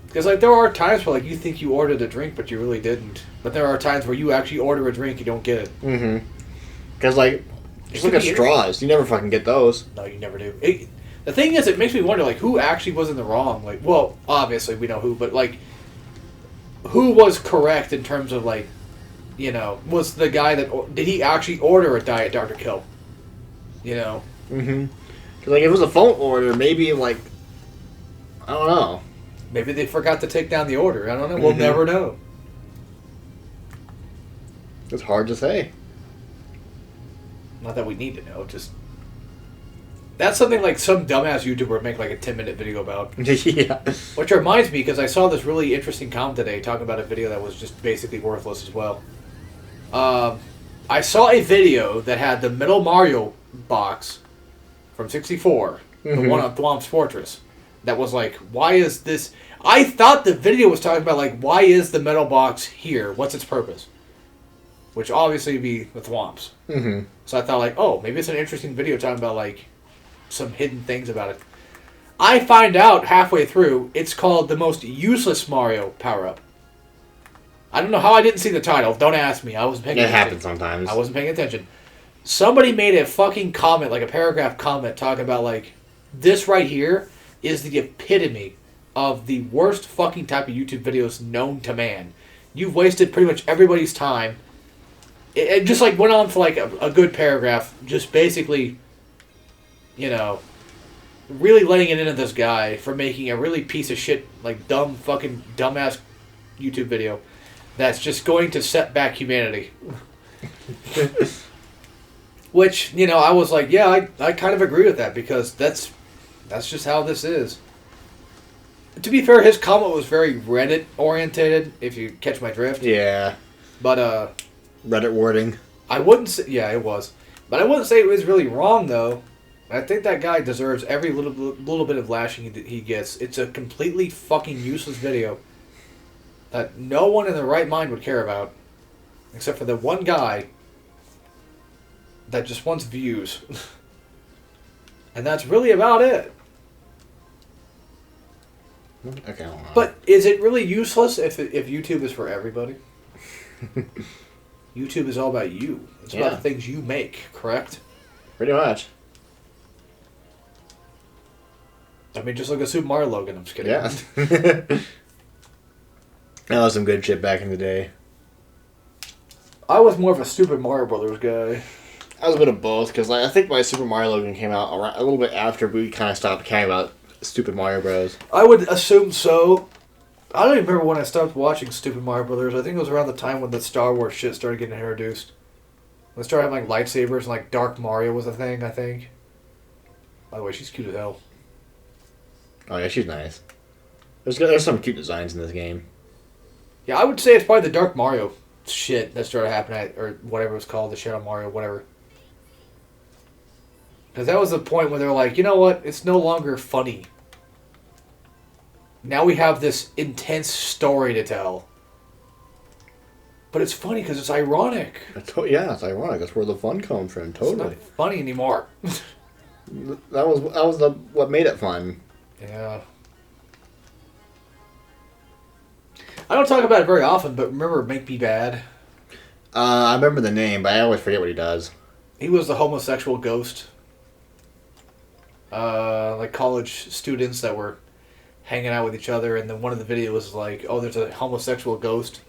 Because, like, there are times where, like, you think you ordered a drink, but you really didn't. But there are times where you actually order a drink, you don't get it. Mm-hmm. Because, like, just look at straws. You never fucking get those. No, you never do. The thing is, it makes me wonder, like, who actually was in the wrong? Like, well, obviously we know who, but, like, who was correct in terms of, like, you know, was the guy that... Did he actually order a Diet Dr. Kelp? You know? Mm-hmm. Because, like, if it was a phone order, maybe, like... I don't know. Maybe they forgot to take down the order. I don't know. We'll never know. It's hard to say. Not that we need to know, just... That's something like some dumbass YouTuber would make like a 10-minute video about. Yeah. Which reminds me, because I saw this really interesting comment today talking about a video that was just basically worthless as well. I saw a video that had the Metal Mario box from 64, the one on Thwomp's Fortress, that was like, why is this... I thought the video was talking about, like, why is the metal box here? What's its purpose? Which obviously would be the Thwomps. Mm-hmm. So I thought, like, oh, maybe it's an interesting video talking about, like, some hidden things about it. I find out halfway through, it's called the most useless Mario power-up. I don't know how I didn't see the title. Don't ask me. I wasn't paying attention. It happens sometimes. I wasn't paying attention. Somebody made a fucking comment, like a paragraph comment, talking about, like, this right here is the epitome of the worst fucking type of YouTube videos known to man. You've wasted pretty much everybody's time. It just like went on for like a good paragraph, just basically, you know, really laying it into this guy for making a really piece of shit, like dumbass YouTube video that's just going to set back humanity. Which, you know, I was like, yeah, I kind of agree with that because that's just how this is. To be fair, his comment was very Reddit orientated, if you catch my drift. Yeah. But Reddit wording. I wouldn't say, yeah, it was. But I wouldn't say it was really wrong though. I think that guy deserves every little bit of lashing he gets. It's a completely fucking useless video that no one in their right mind would care about, except for the one guy that just wants views. And that's really about it. Okay, hold on. But is it really useless if YouTube is for everybody? YouTube is all about you. It's about the things you make, correct? Pretty much. I mean, just look at Super Mario Logan. I'm just kidding. Yeah. That was some good shit back in the day. I was more of a Super Mario Brothers guy. I was a bit of both, because I think my Super Mario Logan came out a little bit after we kind of stopped caring about Stupid Mario Bros. I would assume so. I don't even remember when I stopped watching Stupid Mario Brothers. I think it was around the time when the Star Wars shit started getting introduced. When they started having like lightsabers and like Dark Mario was a thing, I think. By the way, she's cute as hell. Oh yeah, she's nice. There's some cute designs in this game. Yeah, I would say it's probably the Dark Mario shit that started happening, or whatever it was called, the Shadow Mario, whatever. Because that was the point where they're like, you know what? It's no longer funny. Now we have this intense story to tell. But it's funny because it's ironic. Yeah, it's ironic. That's where the fun comes from. Totally. It's not funny anymore. That was what made it fun. Yeah. I don't talk about it very often, but remember Make Me Bad? I remember the name, but I always forget what he does. He was the homosexual ghost. Like college students that were hanging out with each other, and then one of the videos was like, oh, there's a homosexual ghost.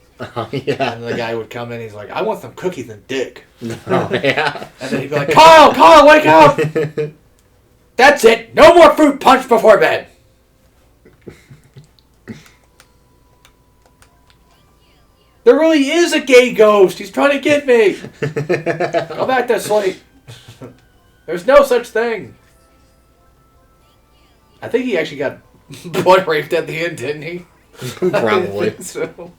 Yeah. And the guy would come in, he's like, I want some cookies and dick. Oh, yeah. And then he'd be like, Carl, wake up! That's it! No more fruit punch before bed! There really is a gay ghost! He's trying to get me! Go back to sleep. There's no such thing. I think he actually got blood raped at the end, didn't he? Probably. I think so.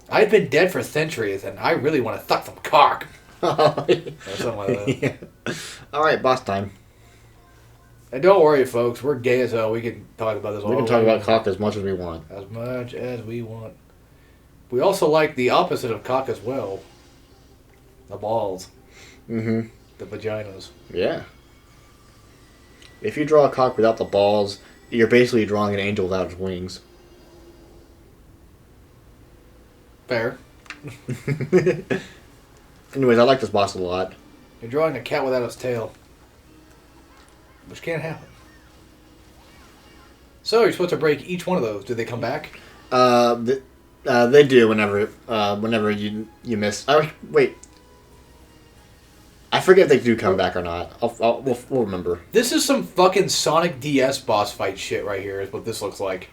I've been dead for centuries, and I really want to suck some cock. Oh, yeah. Or something like that. Yeah. Alright, boss time. And don't worry, folks. We're gay as hell. We can talk about this all We can the talk way. about cock as much as we want. As much as we want. We also like the opposite of cock as well. The balls. Mm-hmm. The vaginas. Yeah. If you draw a cock without the balls, you're basically drawing an angel without its wings. Fair. Anyways, I like this boss a lot. You're drawing a cat without its tail. Which can't happen. So you're supposed to break each one of those. Do they come back? They do whenever you miss. Wait. I forget if they do come back or not. We'll remember. This is some fucking Sonic DS boss fight shit right here is what this looks like.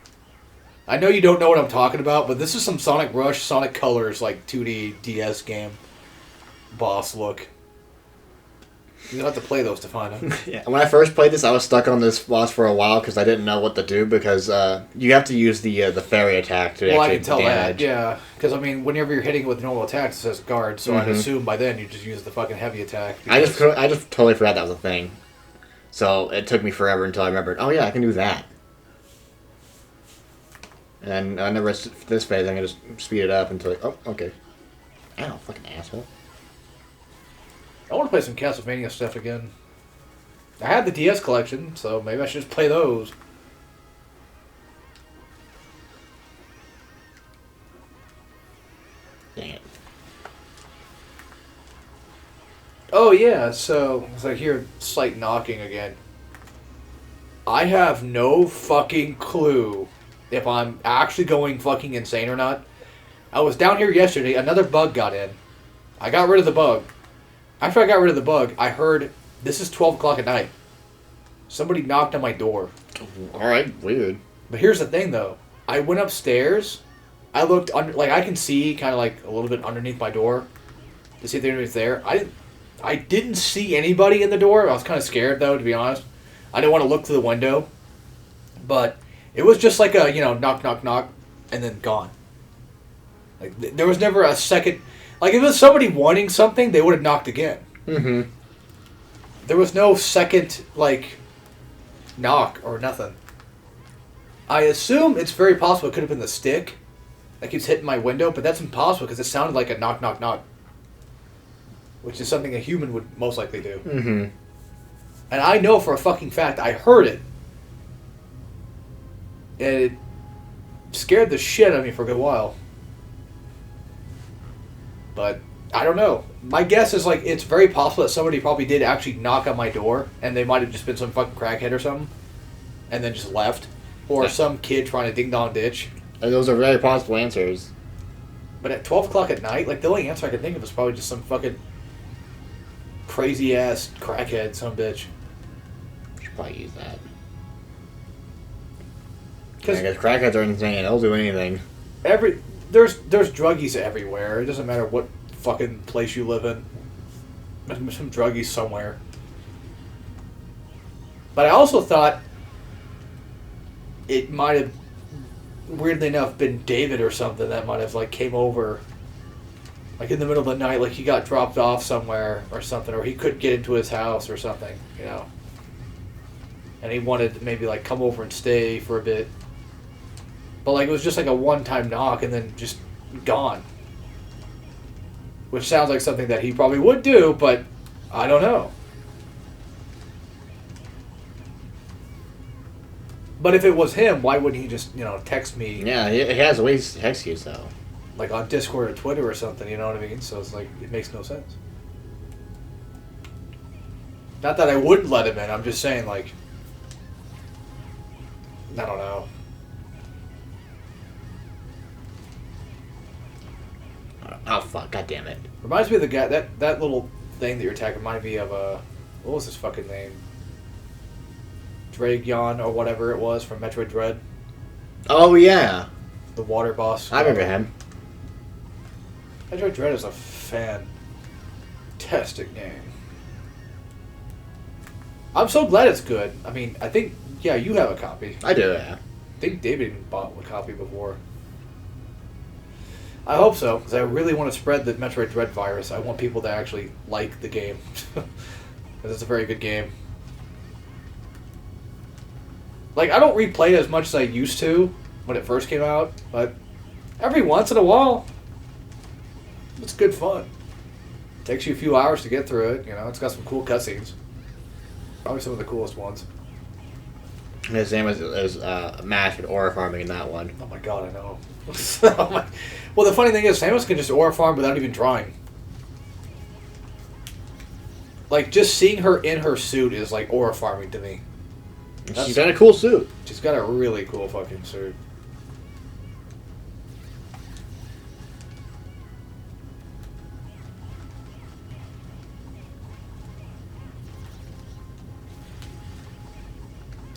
I know you don't know what I'm talking about, but this is some Sonic Rush, Sonic Colors, like 2D DS game boss look. You don't have to play those to find them. Yeah. When I first played this, I was stuck on this boss for a while because I didn't know what to do because you have to use the fairy attack to Well, I actually can tell damage. that, yeah. Because, I mean, whenever you're hitting with normal attacks, it says guard, so I'd assume by then you just use the fucking heavy attack. I just totally forgot that was a thing. So it took me forever until I remembered, oh yeah, I can do that. And I never this phase, I'm going to just speed it up until, oh, okay. Ow, fucking asshole. I want to play some Castlevania stuff again. I had the DS collection, so maybe I should just play those. Dang it. Oh yeah, so as I hear slight knocking again. I have no fucking clue if I'm actually going fucking insane or not. I was down here yesterday, another bug got in. I got rid of the bug. After I got rid of the bug, I heard, this is 12 o'clock at night. Somebody knocked on my door. Alright, weird. But here's the thing though. I went upstairs. I looked under, like I can see kind of like a little bit underneath my door to see if anybody's there. I didn't see anybody in the door. I was kind of scared though, to be honest. I didn't want to look through the window. But it was just like a, knock, knock, knock, and then gone. Like there was never a second. Like if it was somebody wanting something, they would have knocked again. Mm-hmm. There was no second, like, knock or nothing. I assume it's very possible it could have been the stick that keeps hitting my window, but that's impossible because it sounded like a knock, knock, knock. Which is something a human would most likely do. Mm-hmm. And I know for a fucking fact I heard it. And it scared the shit out of me for a good while. But I don't know. My guess is like it's very possible that somebody probably did actually knock on my door, and they might have just been some fucking crackhead or something, and then just left, or some kid trying to ding dong ditch. And those are very possible answers. But at 12 o'clock at night, like the only answer I could think of is probably just some fucking crazy ass crackhead, some bitch. Should probably use that. Because I guess crackheads are insane. They'll do anything. There's druggies everywhere. It doesn't matter what fucking place you live in. There's some druggies somewhere. But I also thought it might have, weirdly enough, been David or something that might have like came over, like in the middle of the night, like he got dropped off somewhere or something, or he couldn't get into his house or something, and he wanted to maybe like come over and stay for a bit. But like it was just like a one-time knock and then just gone. Which sounds like something that he probably would do, but I don't know. But if it was him, why wouldn't he just, text me? Yeah, he has ways to text you, so. Like on Discord or Twitter or something, you know what I mean? So it's like, it makes no sense. Not that I wouldn't let him in, I'm just saying, like, I don't know. Oh, fuck. God damn it. Reminds me of the guy, that little thing that you're attacking reminded me of, what was his fucking name? Dragon or whatever it was from Metroid Dread. Oh, yeah. The water boss. I remember him. Metroid Dread is a fantastic game. I'm so glad it's good. I mean, I think, yeah, you have a copy. I do, yeah. I think David even bought a copy before. I hope so, because I really want to spread the Metroid Dread virus. I want people to actually like the game. Because it's a very good game. Like, I don't replay it as much as I used to when it first came out, but every once in a while, it's good fun. Takes you a few hours to get through it, it's got some cool cutscenes. Probably some of the coolest ones. The same as Mash with aura farming in that one. Oh my god, I know. Well, the funny thing is, Samus can just aura farm without even trying. Like, just seeing her in her suit is like aura farming to me. She's got a cool suit. She's got a really cool fucking suit.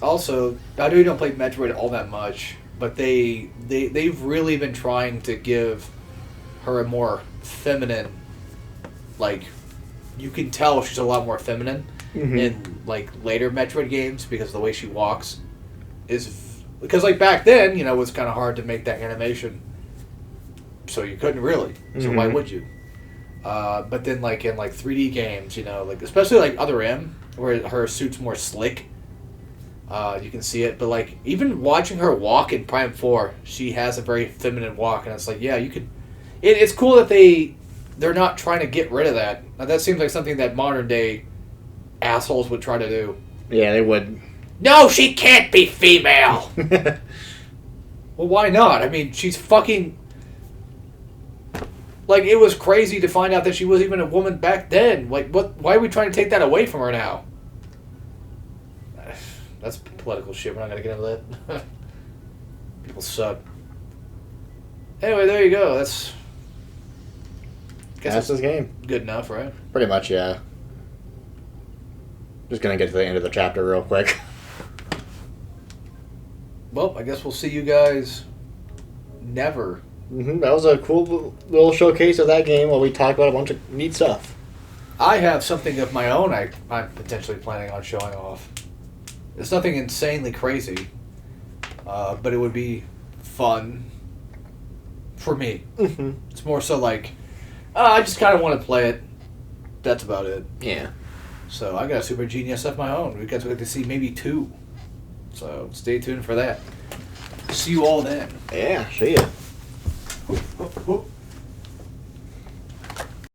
Also, I know you don't play Metroid all that much, but they've really been trying to give her a more feminine, like, you can tell she's a lot more feminine in, like, later Metroid games because the way she walks is... Because, like, back then, it was kind of hard to make that animation, so you couldn't really. So why would you? But then, like, in, like, 3D games, like, especially, like, Other M, where her suit's more slick, you can see it, but like even watching her walk in Prime 4, she has a very feminine walk, and it's like, yeah, you could. It's cool that they're not trying to get rid of that. Now, that seems like something that modern day assholes would try to do. Yeah, they would. No, she can't be female. Well, why not? I mean, she's fucking. Like, it was crazy to find out that she was even a woman back then. Like, what? Why are we trying to take that away from her now? That's political shit. We're not going to get into that. People suck. Anyway, there you go. That's this game. Good enough, right? Pretty much, yeah. Just going to get to the end of the chapter real quick. Well, I guess we'll see you guys never. That was a cool little showcase of that game while we talked about a bunch of neat stuff. I have something of my own I'm potentially planning on showing off. It's nothing insanely crazy, but it would be fun for me. It's more so like, I just kind of want to play it. That's about it. Yeah. So I got a Super Ge-NES of my own. We got to see maybe 2. So stay tuned for that. See you all then. Yeah, see ya. Whoop, whoop, whoop.